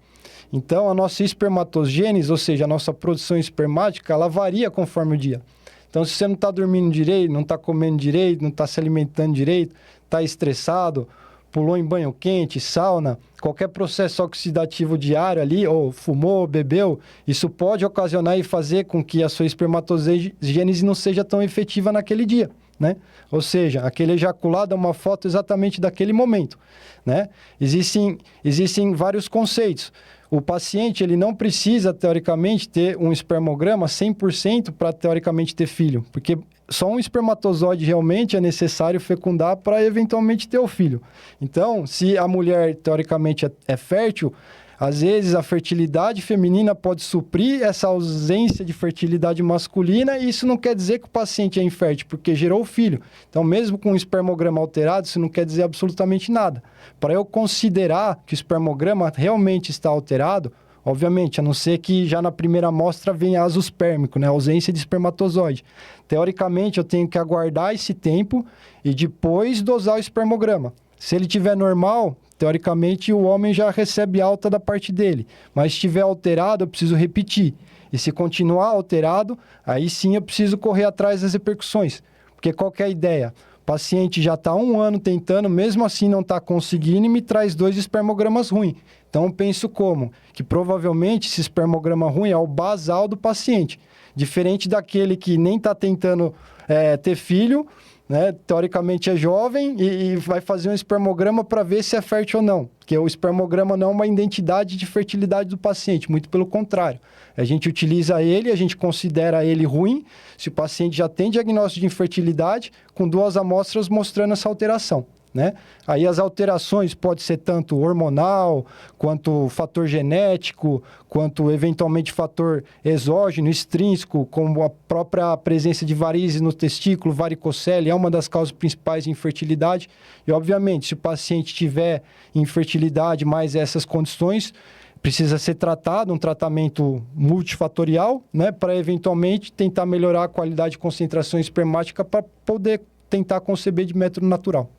Então, a nossa espermatogênese, ou seja, a nossa produção espermática, ela varia conforme o dia. Então, se você não está dormindo direito, não está comendo direito, não está se alimentando direito, está estressado, pulou em banho quente, sauna, qualquer processo oxidativo diário ali, ou fumou, bebeu, isso pode ocasionar e fazer com que a sua espermatogênese não seja tão efetiva naquele dia, né? Ou seja, aquele ejaculado é uma foto exatamente daquele momento, né? Existem vários conceitos. O paciente, ele não precisa, teoricamente, ter um espermograma 100% para, teoricamente, ter filho. Porque só um espermatozoide realmente é necessário fecundar para, eventualmente, ter o filho. Então, se a mulher, teoricamente, é fértil, Às vezes, a fertilidade feminina pode suprir essa ausência de fertilidade masculina e isso não quer dizer que o paciente é infértil, porque gerou o filho. Então, mesmo com o espermograma alterado, isso não quer dizer absolutamente nada. Para eu considerar que o espermograma realmente está alterado, obviamente, a não ser que já na primeira amostra venha azospérmico, né? Ausência de espermatozoide. Teoricamente, eu tenho que aguardar esse tempo e depois dosar o espermograma. Se ele estiver normal, teoricamente o homem já recebe alta da parte dele. Mas se estiver alterado, eu preciso repetir. E se continuar alterado, aí sim eu preciso correr atrás das repercussões. Porque qual que é a ideia? O paciente já está 1 ano tentando, mesmo assim não está conseguindo e me traz 2 espermogramas ruins. Então, eu penso como? Que provavelmente esse espermograma ruim é o basal do paciente. Diferente daquele que nem está tentando ter filho, né? Teoricamente é jovem e vai fazer um espermograma para ver se é fértil ou não. Porque o espermograma não é uma identidade de fertilidade do paciente, muito pelo contrário. A gente utiliza ele, a gente considera ele ruim, se o paciente já tem diagnóstico de infertilidade, com 2 amostras mostrando essa alteração. Né? Aí as alterações pode ser tanto hormonal, quanto fator genético, quanto eventualmente fator exógeno, extrínseco, como a própria presença de varizes no testículo, varicocele, é uma das causas principais de infertilidade. E, obviamente, se o paciente tiver infertilidade mais essas condições, precisa ser tratado, um tratamento multifatorial, né, para eventualmente tentar melhorar a qualidade de concentração espermática para poder tentar conceber de método natural.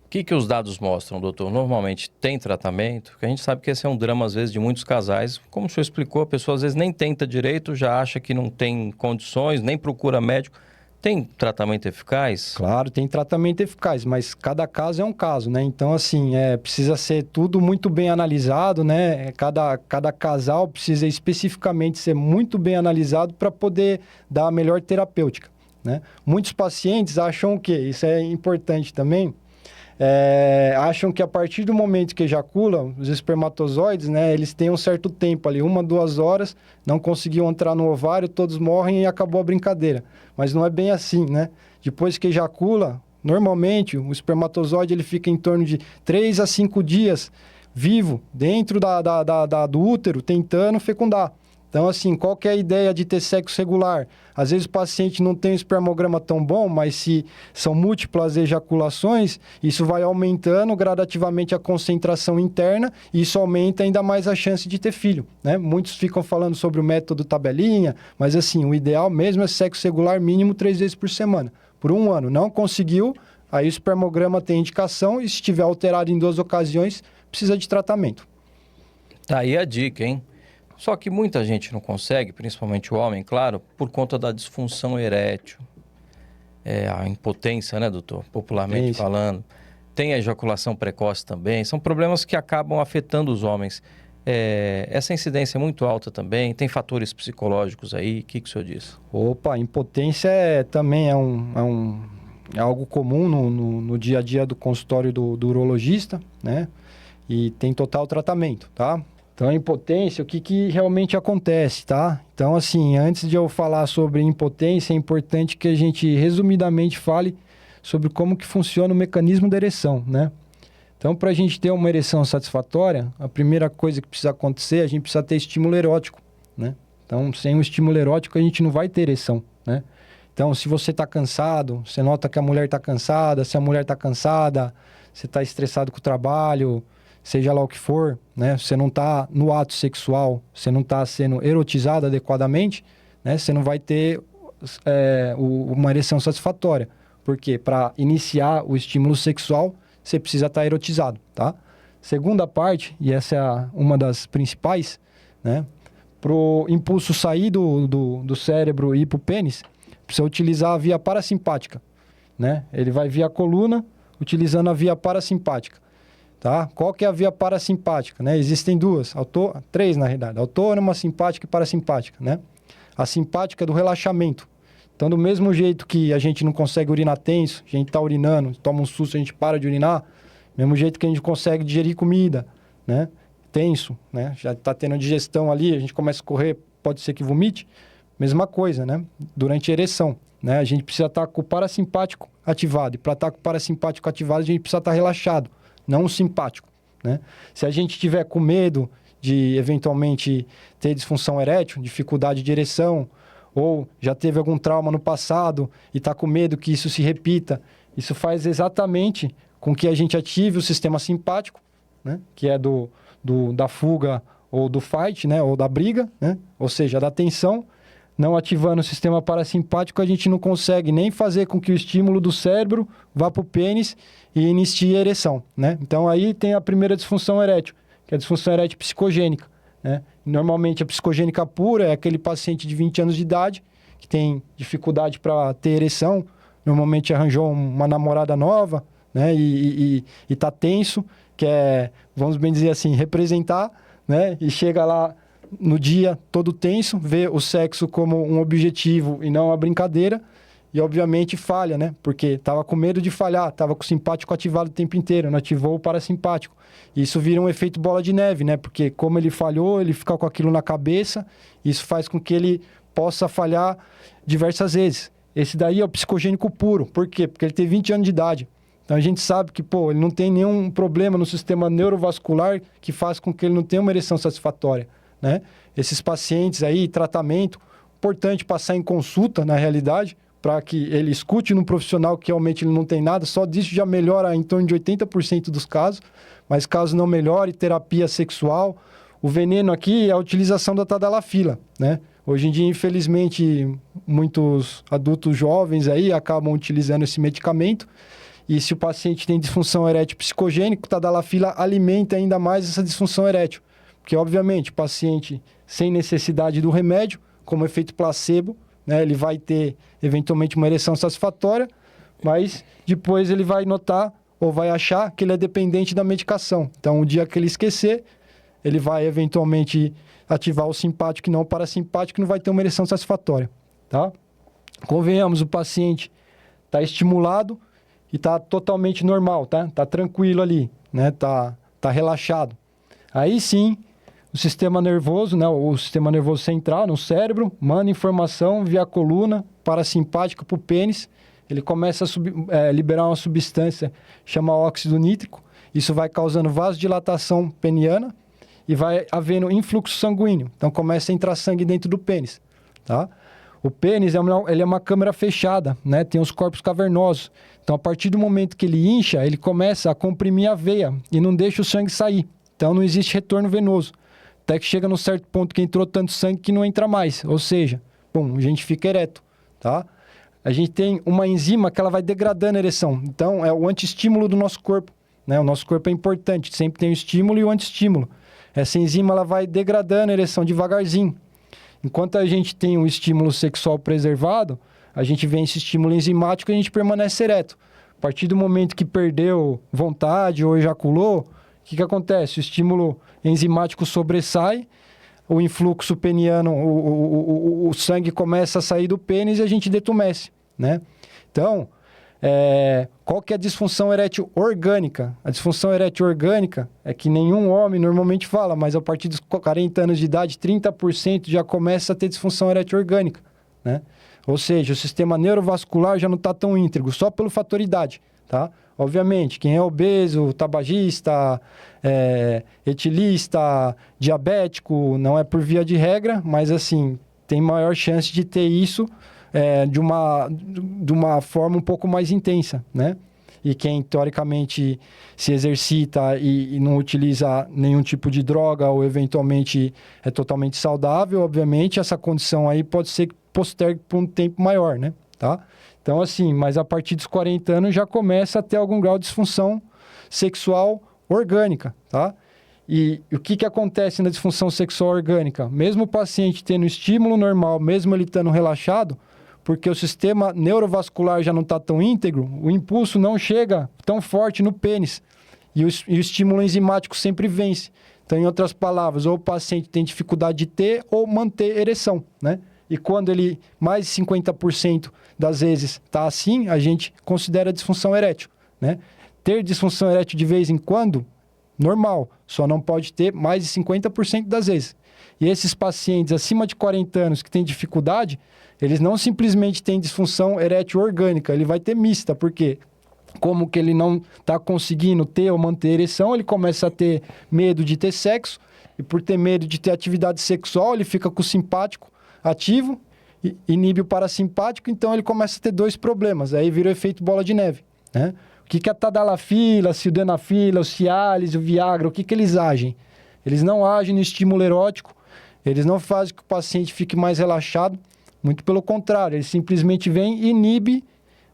O que os dados mostram, doutor? Normalmente tem tratamento, porque a gente sabe que esse é um drama, às vezes, de muitos casais. Como o senhor explicou, a pessoa às vezes nem tenta direito, já acha que não tem condições, nem procura médico. Tem tratamento eficaz? Claro, tem tratamento eficaz, mas cada caso é um caso, né? Então, assim, precisa ser tudo muito bem analisado, né? Cada casal precisa especificamente ser muito bem analisado para poder dar a melhor terapêutica, né? Muitos pacientes acham o quê? Isso é importante também. Acham que a partir do momento que ejaculam, os espermatozoides, né, eles têm um certo tempo ali, 1, 2 horas, não conseguiam entrar no ovário, todos morrem e acabou a brincadeira. Mas não é bem assim, né? Depois que ejacula, normalmente o espermatozoide ele fica em torno de 3 a 5 dias vivo dentro do útero, tentando fecundar. Então, assim, qual que é a ideia de ter sexo regular? Às vezes o paciente não tem um espermograma tão bom, mas se são múltiplas ejaculações, isso vai aumentando gradativamente a concentração interna e isso aumenta ainda mais a chance de ter filho, né? Muitos ficam falando sobre o método tabelinha, mas assim, o ideal mesmo é sexo regular mínimo 3 vezes por semana. Por 1 ano, não conseguiu, aí o espermograma tem indicação e se estiver alterado em 2 ocasiões, precisa de tratamento. Tá aí a dica, hein? Só que muita gente não consegue, principalmente o homem, claro, por conta da disfunção erétil. A impotência, né, doutor? Popularmente falando. Tem a ejaculação precoce também. São problemas que acabam afetando os homens. Essa incidência é muito alta também. Tem fatores psicológicos aí. O que o senhor diz? Opa, impotência também é algo comum no dia a dia do consultório do urologista, né? E tem total tratamento, tá? Então, a impotência, o que realmente acontece, tá? Então, assim, antes de eu falar sobre impotência, é importante que a gente, resumidamente, fale sobre como que funciona o mecanismo da ereção, né? Então, para a gente ter uma ereção satisfatória, a primeira coisa que precisa acontecer, a gente precisa ter estímulo erótico, né? Então, sem um estímulo erótico, a gente não vai ter ereção, né? Então, se você está cansado, você nota que a mulher está cansada, se a mulher está cansada, você está estressado com o trabalho, seja lá o que for, né? Você não está no ato sexual, você não está sendo erotizado adequadamente, né? Você não vai ter uma ereção satisfatória. Por quê? Para iniciar o estímulo sexual, você precisa estar erotizado, tá? Segunda parte, e essa é uma das principais, né? Para o impulso sair do cérebro e ir para o pênis, precisa utilizar a via parasimpática, né? Ele vai via coluna, utilizando a via parasimpática. Tá? Qual que é a via parasimpática? Né? Existem 3 na realidade, autônoma, simpática e parasimpática. Né? A simpática é do relaxamento. Então, do mesmo jeito que a gente não consegue urinar tenso, a gente está urinando, toma um susto, a gente para de urinar, mesmo jeito que a gente consegue digerir comida, né? Tenso, né? Já está tendo digestão ali, a gente começa a correr, pode ser que vomite, mesma coisa, né? Durante a ereção, né? A gente precisa estar com o parasimpático ativado, e para estar com o parasimpático ativado, a gente precisa estar relaxado, não o simpático, né? Se a gente tiver com medo de eventualmente ter disfunção erétil, dificuldade de ereção, ou já teve algum trauma no passado e está com medo que isso se repita, isso faz exatamente com que a gente ative o sistema simpático, né? Que é da fuga ou do fight, né? Ou da briga, né? Ou seja, da tensão. Não ativando o sistema parasimpático, a gente não consegue nem fazer com que o estímulo do cérebro vá para o pênis e inicie a ereção, né? Então, aí tem a primeira disfunção erétil, que é a disfunção erétil psicogênica, né? Normalmente, a psicogênica pura é aquele paciente de 20 anos de idade que tem dificuldade para ter ereção, normalmente arranjou uma namorada nova, né? E está tenso, quer, vamos bem dizer assim, representar, né? E chega lá no dia todo tenso, vê o sexo como um objetivo e não uma brincadeira, e obviamente falha, né? Porque estava com medo de falhar, estava com o simpático ativado o tempo inteiro, não ativou o parasimpático. E isso vira um efeito bola de neve, né? Porque como ele falhou, ele fica com aquilo na cabeça, isso faz com que ele possa falhar diversas vezes. Esse daí é o psicogênico puro. Por quê? Porque ele tem 20 anos de idade. Então a gente sabe que, ele não tem nenhum problema no sistema neurovascular que faz com que ele não tenha uma ereção satisfatória, né? Esses pacientes aí, tratamento, importante passar em consulta, na realidade, para que ele escute num profissional que realmente ele não tem nada, só disso já melhora em torno de 80% dos casos, mas caso não melhore, terapia sexual. O veneno aqui é a utilização da tadalafila, né? Hoje em dia, infelizmente, muitos adultos jovens aí acabam utilizando esse medicamento, e se o paciente tem disfunção erétil psicogênica, o tadalafila alimenta ainda mais essa disfunção erétil. Porque, obviamente, o paciente sem necessidade do remédio, como efeito placebo, né, ele vai ter, eventualmente, uma ereção satisfatória, mas depois ele vai notar ou vai achar que ele é dependente da medicação. Então, o dia que ele esquecer, ele vai, eventualmente, ativar o simpático e não o parasimpático e não vai ter uma ereção satisfatória, tá? Convenhamos, o paciente está estimulado e está totalmente normal, tá? Está tranquilo ali, né? Tá relaxado. Aí sim, o sistema nervoso, né, o sistema nervoso central, no cérebro, manda informação via coluna parasimpática para o pênis. Ele começa a liberar uma substância chamada óxido nítrico. Isso vai causando vasodilatação peniana e vai havendo influxo sanguíneo. Então, começa a entrar sangue dentro do pênis, tá? O pênis ele é uma câmara fechada, né? Tem os corpos cavernosos. Então, a partir do momento que ele incha, ele começa a comprimir a veia e não deixa o sangue sair. Então, não existe retorno venoso. Até que chega num certo ponto que entrou tanto sangue que não entra mais. Ou seja, a gente fica ereto, tá? A gente tem uma enzima que ela vai degradando a ereção. Então, é o anti-estímulo do nosso corpo, né? O nosso corpo é importante, sempre tem o estímulo e o anti-estímulo. Essa enzima ela vai degradando a ereção devagarzinho. Enquanto a gente tem um estímulo sexual preservado, a gente vê esse estímulo enzimático e a gente permanece ereto. A partir do momento que perdeu vontade ou ejaculou, o que acontece? O estímulo enzimático sobressai, o influxo peniano, o sangue começa a sair do pênis e a gente detumesce, né? Então, qual que é a disfunção erétil orgânica? A disfunção erétil orgânica é que nenhum homem normalmente fala, mas a partir dos 40 anos de idade, 30% já começa a ter disfunção erétil orgânica, né? Ou seja, o sistema neurovascular já não está tão íntegro, só pelo fator idade, tá? Obviamente, quem é obeso, tabagista, etilista, diabético, não é por via de regra, mas assim, tem maior chance de ter isso de uma forma um pouco mais intensa, né? E quem, teoricamente, se exercita e não utiliza nenhum tipo de droga ou, eventualmente, é totalmente saudável, obviamente, essa condição aí pode ser que postergue por um tempo maior, né? Tá? Então, assim, mas a partir dos 40 anos já começa a ter algum grau de disfunção sexual orgânica, tá? E o que acontece na disfunção sexual orgânica? Mesmo o paciente tendo estímulo normal, mesmo ele estando relaxado, porque o sistema neurovascular já não está tão íntegro, o impulso não chega tão forte no pênis e o estímulo enzimático sempre vence. Então, em outras palavras, ou o paciente tem dificuldade de ter ou manter ereção, né? E quando ele, mais de 50% das vezes está assim, a gente considera disfunção erétil, né? Ter disfunção erétil de vez em quando, normal, só não pode ter mais de 50% das vezes. E esses pacientes acima de 40 anos que têm dificuldade, eles não simplesmente têm disfunção erétil orgânica, ele vai ter mista, porque como que ele não está conseguindo ter ou manter ereção, ele começa a ter medo de ter sexo e por ter medo de ter atividade sexual, ele fica com o simpático ativo, inibe o parasimpático, então ele começa a ter dois problemas. Aí vira o efeito bola de neve, né? O que é a tadalafila, a sildenafila, o Cialis, o Viagra, o que eles agem? Eles não agem no estímulo erótico, eles não fazem que o paciente fique mais relaxado, muito pelo contrário, ele simplesmente vem e inibe,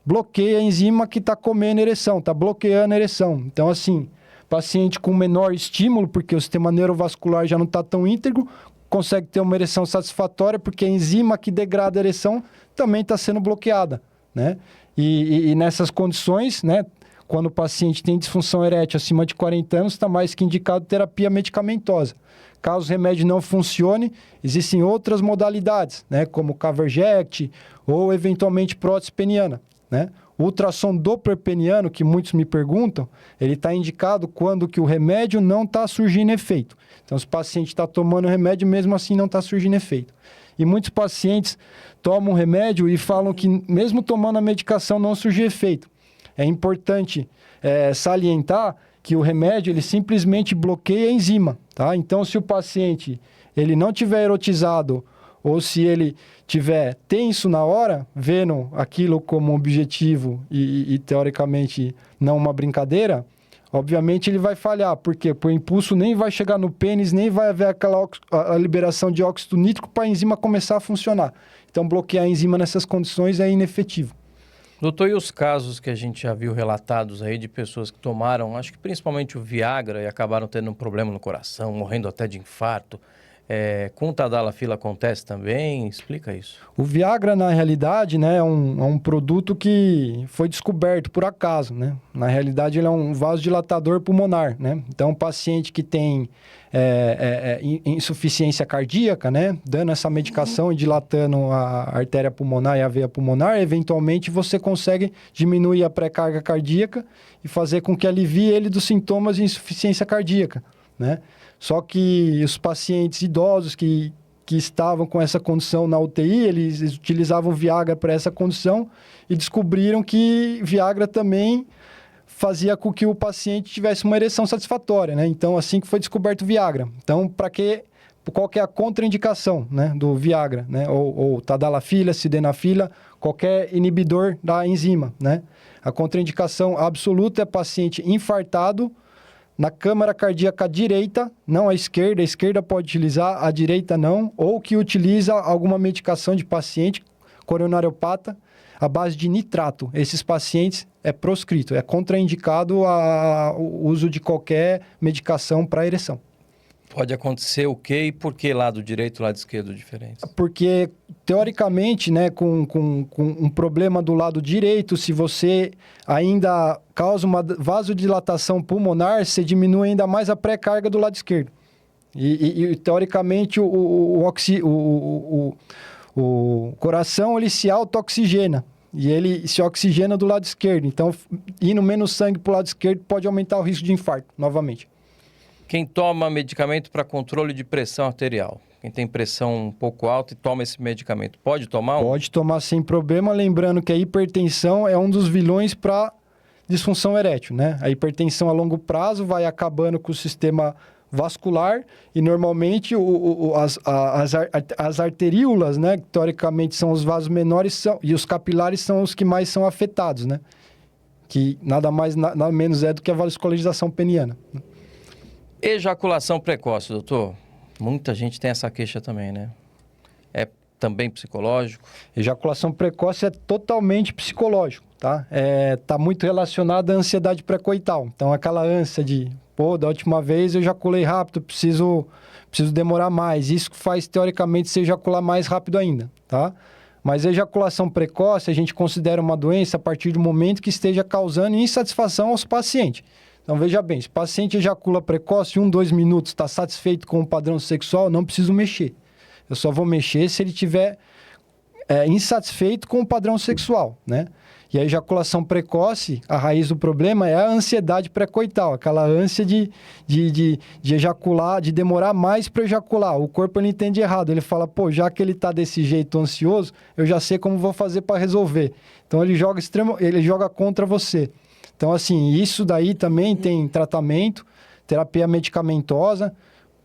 bloqueia a enzima que está comendo a ereção, está bloqueando a ereção. Então, assim, paciente com menor estímulo, porque o sistema neurovascular já não está tão íntegro, consegue ter uma ereção satisfatória, porque a enzima que degrada a ereção também está sendo bloqueada, né? E nessas condições, né, quando o paciente tem disfunção erétil acima de 40 anos, está mais que indicado terapia medicamentosa. Caso o remédio não funcione, existem outras modalidades, né, como Caverject ou, eventualmente, prótese peniana, né? O ultrassom Doppler peniano, que muitos me perguntam, ele está indicado quando que o remédio não está surgindo efeito. Então, se o paciente está tomando o remédio, mesmo assim não está surgindo efeito. E muitos pacientes tomam remédio e falam que, mesmo tomando a medicação, não surge efeito. É importante salientar que o remédio ele simplesmente bloqueia a enzima, tá? Então, se o paciente ele não tiver erotizado ou se ele tiver tenso na hora, vendo aquilo como objetivo e teoricamente não uma brincadeira, obviamente ele vai falhar. Por quê? Porque o impulso nem vai chegar no pênis, nem vai haver a liberação de óxido nítrico para a enzima começar a funcionar. Então, bloquear a enzima nessas condições é inefetivo. Doutor, e os casos que a gente já viu relatados aí de pessoas que tomaram, acho que principalmente o Viagra, e acabaram tendo um problema no coração, morrendo até de infarto, com o tadalafila acontece também? Explica isso. O Viagra, na realidade, né, é um produto que foi descoberto por acaso, né? Na realidade, ele é um vasodilatador pulmonar, né? Então, um paciente que tem insuficiência cardíaca, né, dando essa medicação e dilatando a artéria pulmonar e a veia pulmonar, eventualmente você consegue diminuir a pré-carga cardíaca e fazer com que alivie ele dos sintomas de insuficiência cardíaca, né? Só que os pacientes idosos que estavam com essa condição na UTI, eles utilizavam Viagra para essa condição e descobriram que Viagra também fazia com que o paciente tivesse uma ereção satisfatória, né? Então, assim que foi descoberto o Viagra. Então, qual que é a contraindicação, né, do Viagra, né? Ou tadalafila, sildenafila, qualquer inibidor da enzima, né? A contraindicação absoluta é paciente infartado, na câmara cardíaca direita, não a esquerda pode utilizar, a direita não, ou que utiliza alguma medicação de paciente coronariopata à base de nitrato. Esses pacientes é proscrito, é contraindicado o uso de qualquer medicação para ereção. Pode acontecer o quê e por que lado direito e lado esquerdo diferentes? Porque, teoricamente, né, com um problema do lado direito, se você ainda causa uma vasodilatação pulmonar, você diminui ainda mais a pré-carga do lado esquerdo. E teoricamente, o coração ele se auto-oxigena. E ele se oxigena do lado esquerdo. Então, indo menos sangue para o lado esquerdo pode aumentar o risco de infarto, novamente. Quem toma medicamento para controle de pressão arterial, quem tem pressão um pouco alta e toma esse medicamento, pode tomar? Pode tomar sem problema, lembrando que a hipertensão é um dos vilões para disfunção erétil, né? A hipertensão a longo prazo vai acabando com o sistema vascular e normalmente as arteríolas, né, que teoricamente são os vasos menores e os capilares são os que mais são afetados, né? Que nada mais, nada menos é do que a vascularização peniana. Ejaculação precoce, doutor. Muita gente tem essa queixa também, né? É também psicológico? Ejaculação precoce é totalmente psicológico, tá? Tá muito relacionado à ansiedade pré-coital. Então, aquela ânsia de, da última vez eu ejaculei rápido, preciso demorar mais. Isso faz, teoricamente, se ejacular mais rápido ainda, tá? Mas a ejaculação precoce, a gente considera uma doença a partir do momento que esteja causando insatisfação aos pacientes. Então, veja bem, se o paciente ejacula precoce, 2 minutos, está satisfeito com o padrão sexual, não preciso mexer. Eu só vou mexer se ele estiver insatisfeito com o padrão sexual, né? E a ejaculação precoce, a raiz do problema é a ansiedade pré-coital, aquela ânsia de ejacular, de demorar mais para ejacular. O corpo ele entende errado, ele fala, já que ele está desse jeito ansioso, eu já sei como vou fazer para resolver. Então, ele joga contra você. Então, assim, isso daí também tem tratamento, terapia medicamentosa,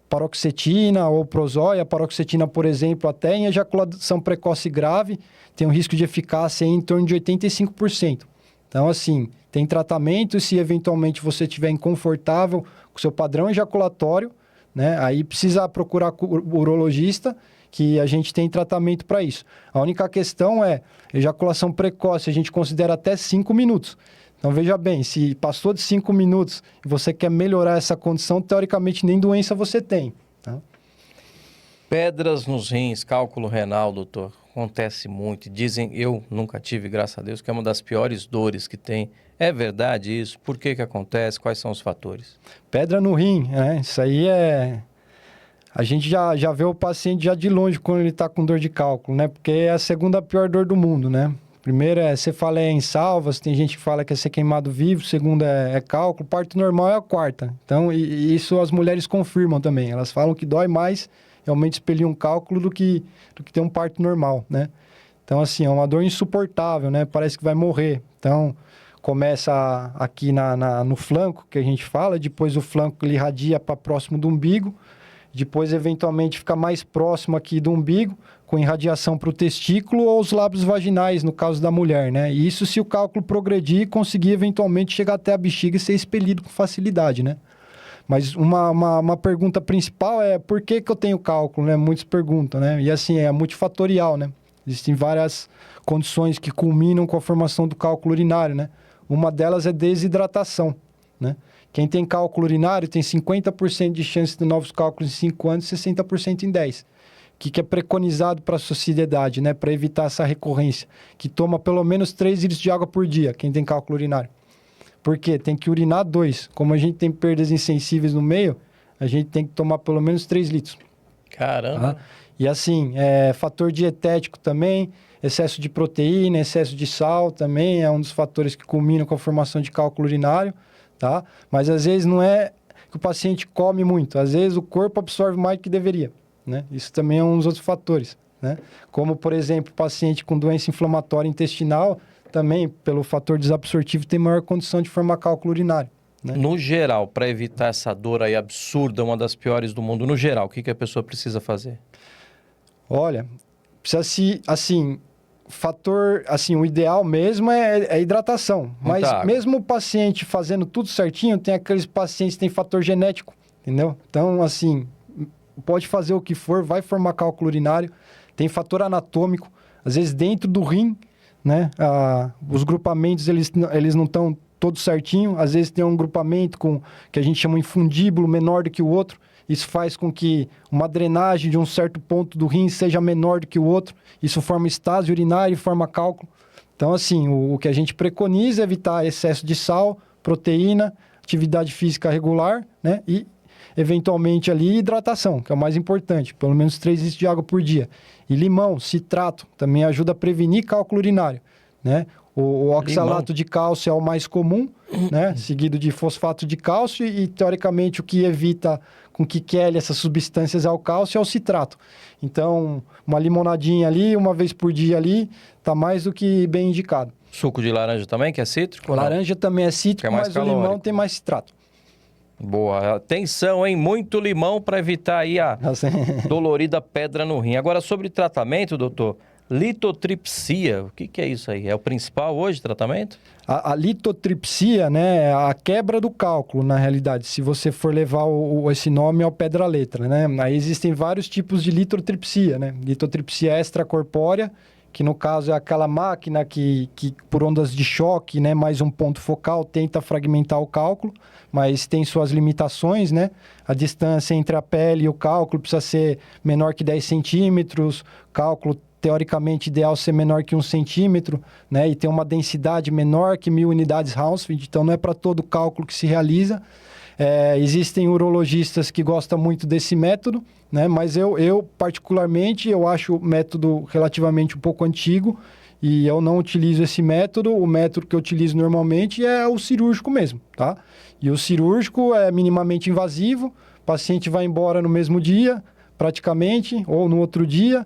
paroxetina ou prozóia. A paroxetina, por exemplo, até em ejaculação precoce grave, tem um risco de eficácia em torno de 85%. Então, assim, tem tratamento. Se eventualmente você estiver inconfortável com o seu padrão ejaculatório, né, aí precisa procurar o urologista, que a gente tem tratamento para isso. A única questão é, ejaculação precoce, a gente considera até 5 minutos. Então, veja bem, se passou de 5 minutos e você quer melhorar essa condição, teoricamente nem doença você tem. Tá? Pedras nos rins, cálculo renal, doutor, acontece muito. Dizem, eu nunca tive, graças a Deus, que é uma das piores dores que tem. É verdade isso? Por que acontece? Quais são os fatores? Pedra no rim, né? Isso aí é... A gente já vê o paciente já de longe quando ele está com dor de cálculo, né? Porque é a segunda pior dor do mundo, né? Primeiro é cefaleia em salvas, tem gente que fala que é ser queimado vivo, segundo é cálculo, parto normal é a quarta. Então, e isso as mulheres confirmam também. Elas falam que dói mais realmente expelir um cálculo do que ter um parto normal, né? Então, assim, é uma dor insuportável, né? Parece que vai morrer. Então, começa aqui no flanco, que a gente fala, depois o flanco ele irradia para próximo do umbigo, depois, eventualmente, fica mais próximo aqui do umbigo, com irradiação para o testículo ou os lábios vaginais, no caso da mulher, né? E isso se o cálculo progredir e conseguir, eventualmente, chegar até a bexiga e ser expelido com facilidade, né? Mas uma pergunta principal é por que eu tenho cálculo, né? Muitos perguntam, né? E assim, é multifatorial, né? Existem várias condições que culminam com a formação do cálculo urinário, né? Uma delas é desidratação, né? Quem tem cálculo urinário tem 50% de chance de novos cálculos em 5 anos e 60% em 10. O que é preconizado para a sociedade, né? Para evitar essa recorrência? Que toma pelo menos 3 litros de água por dia, quem tem cálculo urinário. Por quê? Tem que urinar 2. Como a gente tem perdas insensíveis no meio, a gente tem que tomar pelo menos 3 litros. Caramba! Tá? E assim, fator dietético também, excesso de proteína, excesso de sal também é um dos fatores que culminam com a formação de cálculo urinário. Tá? Mas às vezes não é que o paciente come muito, às vezes o corpo absorve mais do que deveria, né? Isso também é um dos outros fatores, né? Como, por exemplo, o paciente com doença inflamatória intestinal, também, pelo fator desabsortivo, tem maior condição de formar cálculo urinário, né? No geral, para evitar essa dor aí absurda, uma das piores do mundo, no geral, o que a pessoa precisa fazer? Olha, precisa se, assim... Fator, assim, o ideal mesmo é a hidratação. Mas mesmo o paciente fazendo tudo certinho, tem aqueles pacientes que têm fator genético, entendeu? Então, assim, pode fazer o que for, vai formar cálculo urinário. Tem fator anatômico, às vezes dentro do rim, né? Os grupamentos, eles não estão todos certinho. Às vezes tem um grupamento que a gente chama de infundíbulo menor do que o outro. Isso faz com que uma drenagem de um certo ponto do rim seja menor do que o outro. Isso forma estase urinária e forma cálculo. Então, assim, o que a gente preconiza é evitar excesso de sal, proteína, atividade física regular, né? E, eventualmente, ali, hidratação, que é o mais importante. Pelo menos 3 litros de água por dia. E limão, citrato, também ajuda a prevenir cálculo urinário, né? O oxalato de cálcio é o mais comum, né? Seguido de fosfato de cálcio e, teoricamente, o que evita com que quele essas substâncias ao cálcio é o citrato. Então, uma limonadinha ali, uma vez por dia ali, tá mais do que bem indicado. Suco de laranja também, que é cítrico? Laranja também é cítrico, mas calórico. O limão tem mais citrato. Boa. Atenção, hein? Muito limão para evitar aí a dolorida pedra no rim. Agora, sobre tratamento, doutor... Litotripsia, o que é isso aí? É o principal hoje tratamento? A litotripsia, né, é a quebra do cálculo, na realidade, se você for levar esse nome ao pé da letra, né? Aí existem vários tipos de litotripsia, né? Litotripsia extracorpórea, que no caso é aquela máquina que por ondas de choque, né, mais um ponto focal, tenta fragmentar o cálculo, mas tem suas limitações, né? A distância entre a pele e o cálculo precisa ser menor que 10 centímetros, cálculo teoricamente ideal ser menor que 1 centímetro, né? E ter uma densidade menor que 1000 unidades Hounsfield, então não é para todo cálculo que se realiza. Existem urologistas que gostam muito desse método, né? Mas eu particularmente, eu acho o método relativamente um pouco antigo e eu não utilizo esse método. O método que eu utilizo normalmente é o cirúrgico mesmo, tá? E o cirúrgico é minimamente invasivo, o paciente vai embora no mesmo dia, praticamente, ou no outro dia.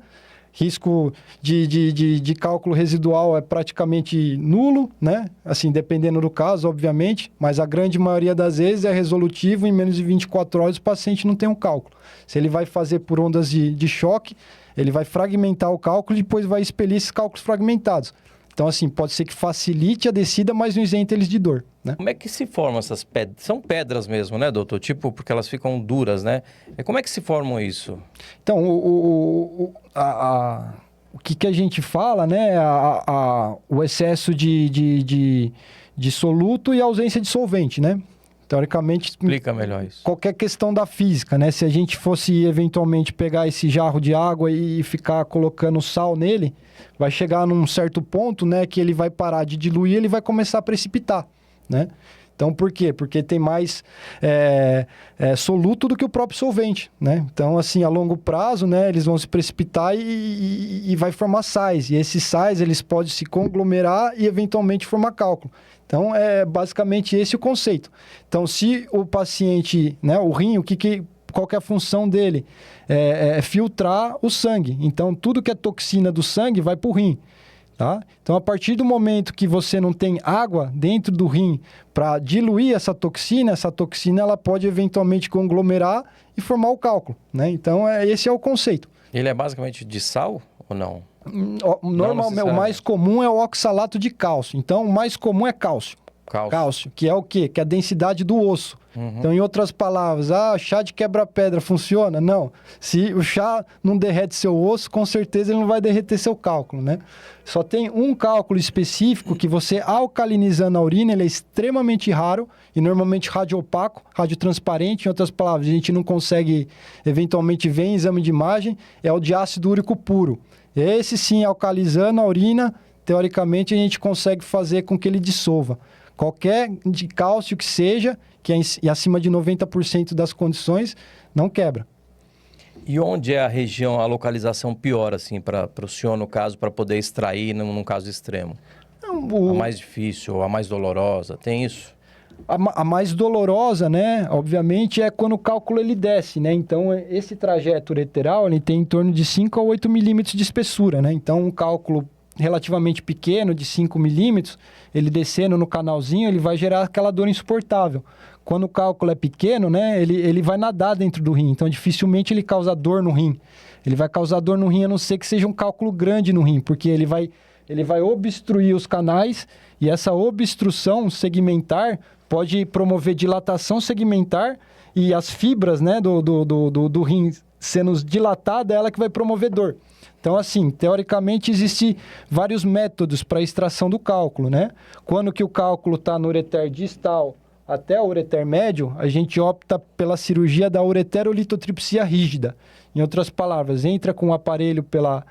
Risco de cálculo residual é praticamente nulo, né? Assim, dependendo do caso, obviamente, mas a grande maioria das vezes é resolutivo, em menos de 24 horas o paciente não tem um cálculo. Se ele vai fazer por ondas de choque, ele vai fragmentar o cálculo e depois vai expelir esses cálculos fragmentados. Então, assim, pode ser que facilite a descida, mas não isenta eles de dor, né? Como é que se formam essas pedras? São pedras mesmo, né, doutor? Tipo, porque elas ficam duras, né? E como é que se formam isso? Então, o que a gente fala, né? O excesso de soluto e a ausência de solvente, né? Teoricamente... Explica melhor isso. Qualquer questão da física, né? Se a gente fosse eventualmente pegar esse jarro de água e ficar colocando sal nele, vai chegar num certo ponto, né? Que ele vai parar de diluir, ele vai começar a precipitar, né? Então, por quê? Porque tem mais soluto do que o próprio solvente, né? Então, assim, a longo prazo, né? Eles vão se precipitar e vai formar sais. E esses sais, eles podem se conglomerar e eventualmente formar cálculo. Então, é basicamente esse o conceito. Então, se o paciente, né, o rim, qual que é a função dele? É filtrar o sangue. Então, tudo que é toxina do sangue vai para o rim. Tá? Então, a partir do momento que você não tem água dentro do rim para diluir essa toxina ela pode eventualmente conglomerar e formar o cálculo, né? Então, esse é o conceito. Ele é basicamente de sal ou não? Normalmente, o mais comum é o oxalato de cálcio. Então, o mais comum é cálcio. Cálcio, que é o quê? Que é a densidade do osso. Uhum. Então, em outras palavras, chá de quebra-pedra funciona? Não. Se o chá não derrete seu osso, com certeza ele não vai derreter seu cálculo, né? Só tem um cálculo específico que você, alcalinizando a urina, ele é extremamente raro e normalmente radiopaco, radiotransparente. Em outras palavras, a gente não consegue, eventualmente, ver em exame de imagem, é o de ácido úrico puro. Esse sim, alcalizando a urina, teoricamente, a gente consegue fazer com que ele dissolva. Qualquer de cálcio que seja, que é acima de 90% das condições, não quebra. E onde é a região, a localização pior, assim, para o senhor, no caso, para poder extrair num caso extremo? A mais difícil, a mais dolorosa, tem isso? A mais dolorosa, né, obviamente, é quando o cálculo ele desce, né? Então, esse trajeto ureteral, ele tem em torno de 5 a 8 milímetros de espessura, né? Então, um cálculo relativamente pequeno, de 5 milímetros, ele descendo no canalzinho, ele vai gerar aquela dor insuportável. Quando o cálculo é pequeno, né, ele vai nadar dentro do rim, então dificilmente ele causa dor no rim. Ele vai causar dor no rim a não ser que seja um cálculo grande no rim, porque ele vai obstruir os canais e essa obstrução segmentar pode promover dilatação segmentar e as fibras, né, do rim sendo dilatada, é ela que vai promover dor. Então, assim, teoricamente, existem vários métodos para a extração do cálculo, né? Quando que o cálculo está no ureter distal até o ureter médio, a gente opta pela cirurgia da ureterolitotripsia rígida. Em outras palavras, entra com o aparelho pela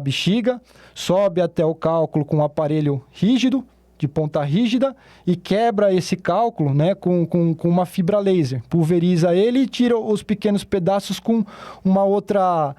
bexiga, sobe até o cálculo com o aparelho rígido, de ponta rígida, e quebra esse cálculo, né, com uma fibra laser. Pulveriza ele e tira os pequenos pedaços com uma outra...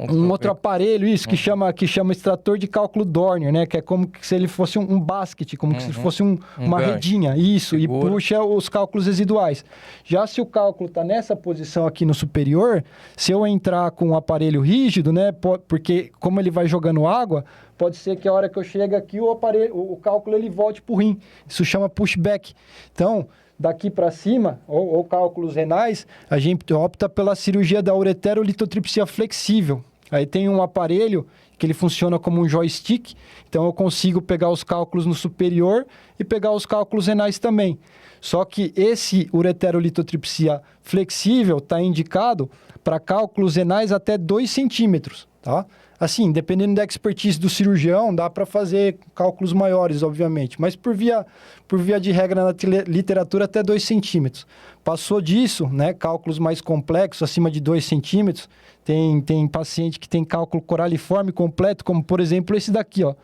um outro aparelho, isso, que chama extrator de cálculo Dorner, né? Que é como se ele fosse um basket, como se fosse uma redinha, isso, segura. E puxa os cálculos residuais. Já se o cálculo está nessa posição aqui no superior, se eu entrar com um aparelho rígido, né? Porque como ele vai jogando água, pode ser que a hora que eu chego aqui, o cálculo ele volte para o rim. Isso chama pushback. Então, daqui para cima, ou cálculos renais, a gente opta pela cirurgia da ureterolitotripsia flexível. Aí tem um aparelho que ele funciona como um joystick, então eu consigo pegar os cálculos no superior e pegar os cálculos renais também. Só que esse ureterolitotripsia flexível está indicado para cálculos renais até 2 centímetros, tá? Assim, dependendo da expertise do cirurgião, dá para fazer cálculos maiores, obviamente. Mas por via de regra na literatura, até 2 centímetros. Passou disso, né, cálculos mais complexos, acima de 2 centímetros, tem paciente que tem cálculo coraliforme completo, como, por exemplo, esse daqui, ó.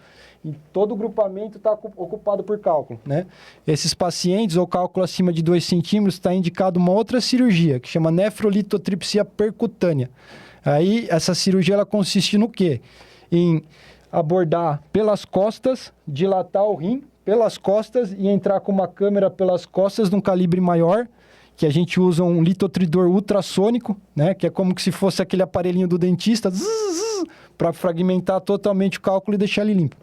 E todo o grupamento está ocupado por cálculo, né? Esses pacientes, ou cálculo acima de 2 centímetros, está indicado uma outra cirurgia, que chama nefrolitotripsia percutânea. Aí, essa cirurgia, ela consiste no quê? Em abordar pelas costas, dilatar o rim pelas costas e entrar com uma câmera pelas costas de um calibre maior que a gente usa um litotridor ultrassônico, né? Que é como que se fosse aquele aparelhinho do dentista, para fragmentar totalmente o cálculo e deixar ele limpo.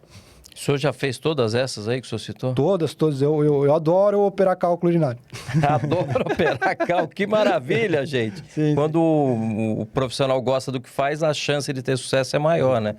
O senhor já fez todas essas aí que o senhor citou? Todas. Eu adoro operar cálculo urinário. Adoro operar cálculo. Que maravilha, gente. Sim, Quando o profissional gosta do que faz, a chance de ter sucesso é maior, né?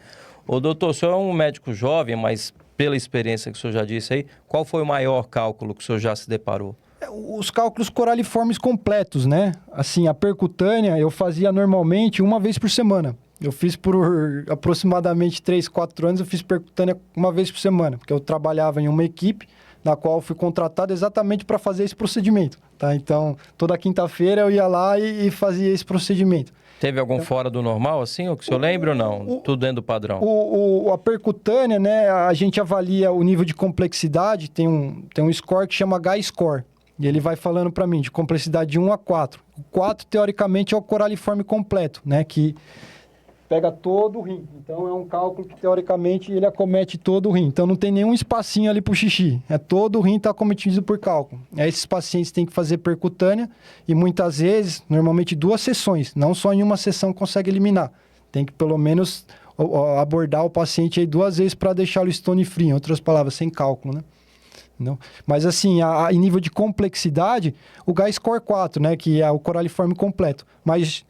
Ô, doutor, o senhor é um médico jovem, mas pela experiência que o senhor já disse aí, qual foi o maior cálculo que o senhor já se deparou? Os cálculos coraliformes completos, né? Assim, a percutânea eu fazia normalmente uma vez por semana. Eu fiz por aproximadamente 3, 4 anos, eu fiz percutânea uma vez por semana, porque eu trabalhava em uma equipe na qual eu fui contratado exatamente para fazer esse procedimento, tá? Então, toda quinta-feira eu ia lá e fazia esse procedimento. Teve algum fora do normal, assim, o que o senhor lembra ou não? Tudo dentro do padrão? A percutânea, né, a gente avalia o nível de complexidade, tem um score que chama H-score, e ele vai falando para mim de complexidade de 1 a 4. O 4, teoricamente, é o coraliforme completo, né, que pega todo o rim. Então, é um cálculo que, teoricamente, ele acomete todo o rim. Então, não tem nenhum espacinho ali pro xixi. Todo o rim está acometido por cálculo. Esses pacientes têm que fazer percutânea e, muitas vezes, normalmente 2 sessões. Não só em uma sessão consegue eliminar. Tem que, pelo menos, abordar o paciente aí 2 vezes para deixá-lo stone free. Em outras palavras, sem cálculo, né? Não. Mas assim, em nível de complexidade, o H-score 4, né, que é o coraliforme completo. Mas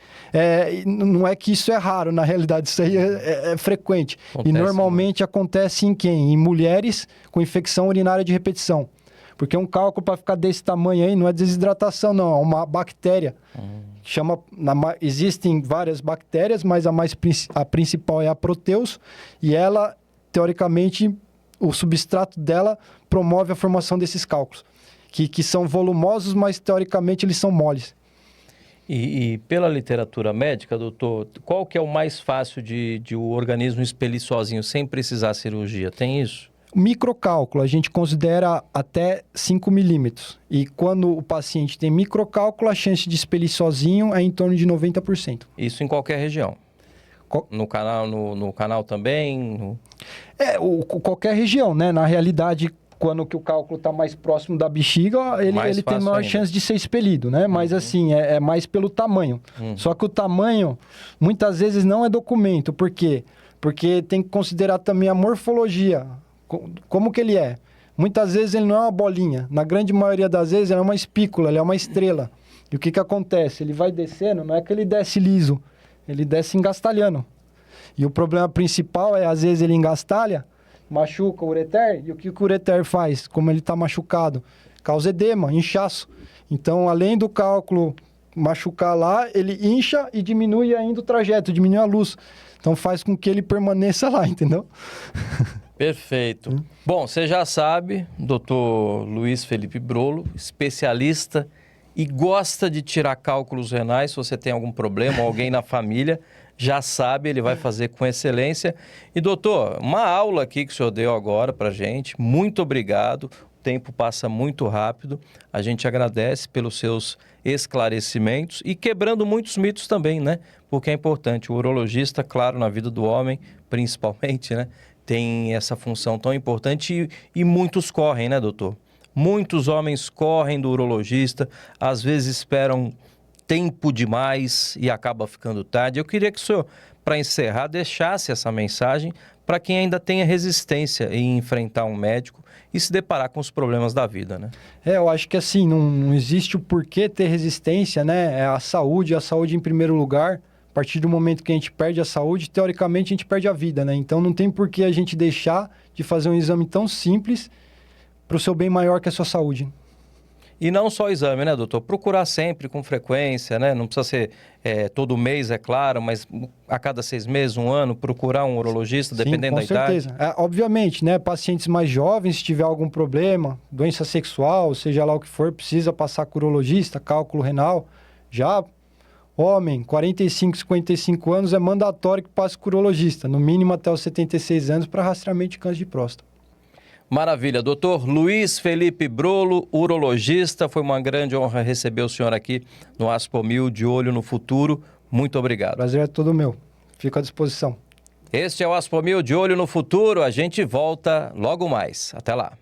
não é que isso é raro, na realidade, isso aí é frequente. Acontece, e normalmente acontece em quem? Em mulheres com infecção urinária de repetição. Porque um cálculo para ficar desse tamanho aí não é desidratação, não, é uma bactéria. Existem várias bactérias, mas a principal é a Proteus, e ela, teoricamente, o substrato dela promove a formação desses cálculos, que são volumosos, mas teoricamente eles são moles. E pela literatura médica, doutor, qual que é o mais fácil de o organismo expelir sozinho, sem precisar de cirurgia? Tem isso? Microcálculo, a gente considera até 5 milímetros. E quando o paciente tem microcálculo, a chance de expelir sozinho é em torno de 90%. Isso em qualquer região? No canal também? Qualquer região, né? Na realidade, quando que o cálculo está mais próximo da bexiga, ele tem maior chance de ser expelido, né? Mas assim, é mais pelo tamanho. Só que o tamanho, muitas vezes, não é documento. Por quê? Porque tem que considerar também a morfologia. Como que ele é? Muitas vezes ele não é uma bolinha. Na grande maioria das vezes ele é uma espícula, ele é uma estrela. E o que acontece? Ele vai descendo, não é que ele desce liso. Ele desce engastalhando. E o problema principal é, às vezes, ele engastalha, machuca o ureter, e o que o ureter faz? Como ele está machucado? Causa edema, inchaço. Então, além do cálculo machucar lá, ele incha e diminui ainda o trajeto, diminui a luz. Então, faz com que ele permaneça lá, entendeu? Perfeito. Bom, você já sabe, doutor Luiz Felipe Brolo, especialista e gosta de tirar cálculos renais. Se você tem algum problema ou alguém na família, já sabe, ele vai fazer com excelência. E doutor, uma aula aqui que o senhor deu agora pra gente, muito obrigado. O tempo passa muito rápido. A gente agradece pelos seus esclarecimentos e quebrando muitos mitos também, né? Porque é importante, o urologista, claro, na vida do homem, principalmente, né? Tem essa função tão importante e muitos correm, né, doutor? Muitos homens correm do urologista, às vezes esperam tempo demais e acaba ficando tarde. Eu queria que o senhor, para encerrar, deixasse essa mensagem para quem ainda tenha resistência em enfrentar um médico e se deparar com os problemas da vida, né? Eu acho que assim, não existe o porquê ter resistência, né? É a saúde em primeiro lugar. A partir do momento que a gente perde a saúde, teoricamente a gente perde a vida, né? Então não tem porquê a gente deixar de fazer um exame tão simples para o seu bem maior que a sua saúde. E não só exame, né, doutor? Procurar sempre, com frequência, né? Não precisa ser todo mês, é claro, mas a cada 6 meses, 1 ano, procurar um urologista, dependendo da idade. Com certeza. Obviamente, né? Pacientes mais jovens, se tiver algum problema, doença sexual, seja lá o que for, precisa passar com o urologista, cálculo renal. Já homem, 45, 55 anos, é mandatório que passe com o urologista, no mínimo até os 76 anos, para rastreamento de câncer de próstata. Maravilha. Doutor Luiz Felipe Brolo, urologista, foi uma grande honra receber o senhor aqui no Aspomil, de olho no futuro. Muito obrigado. Prazer é todo meu. Fico à disposição. Este é o Aspomil, de olho no futuro. A gente volta logo mais. Até lá.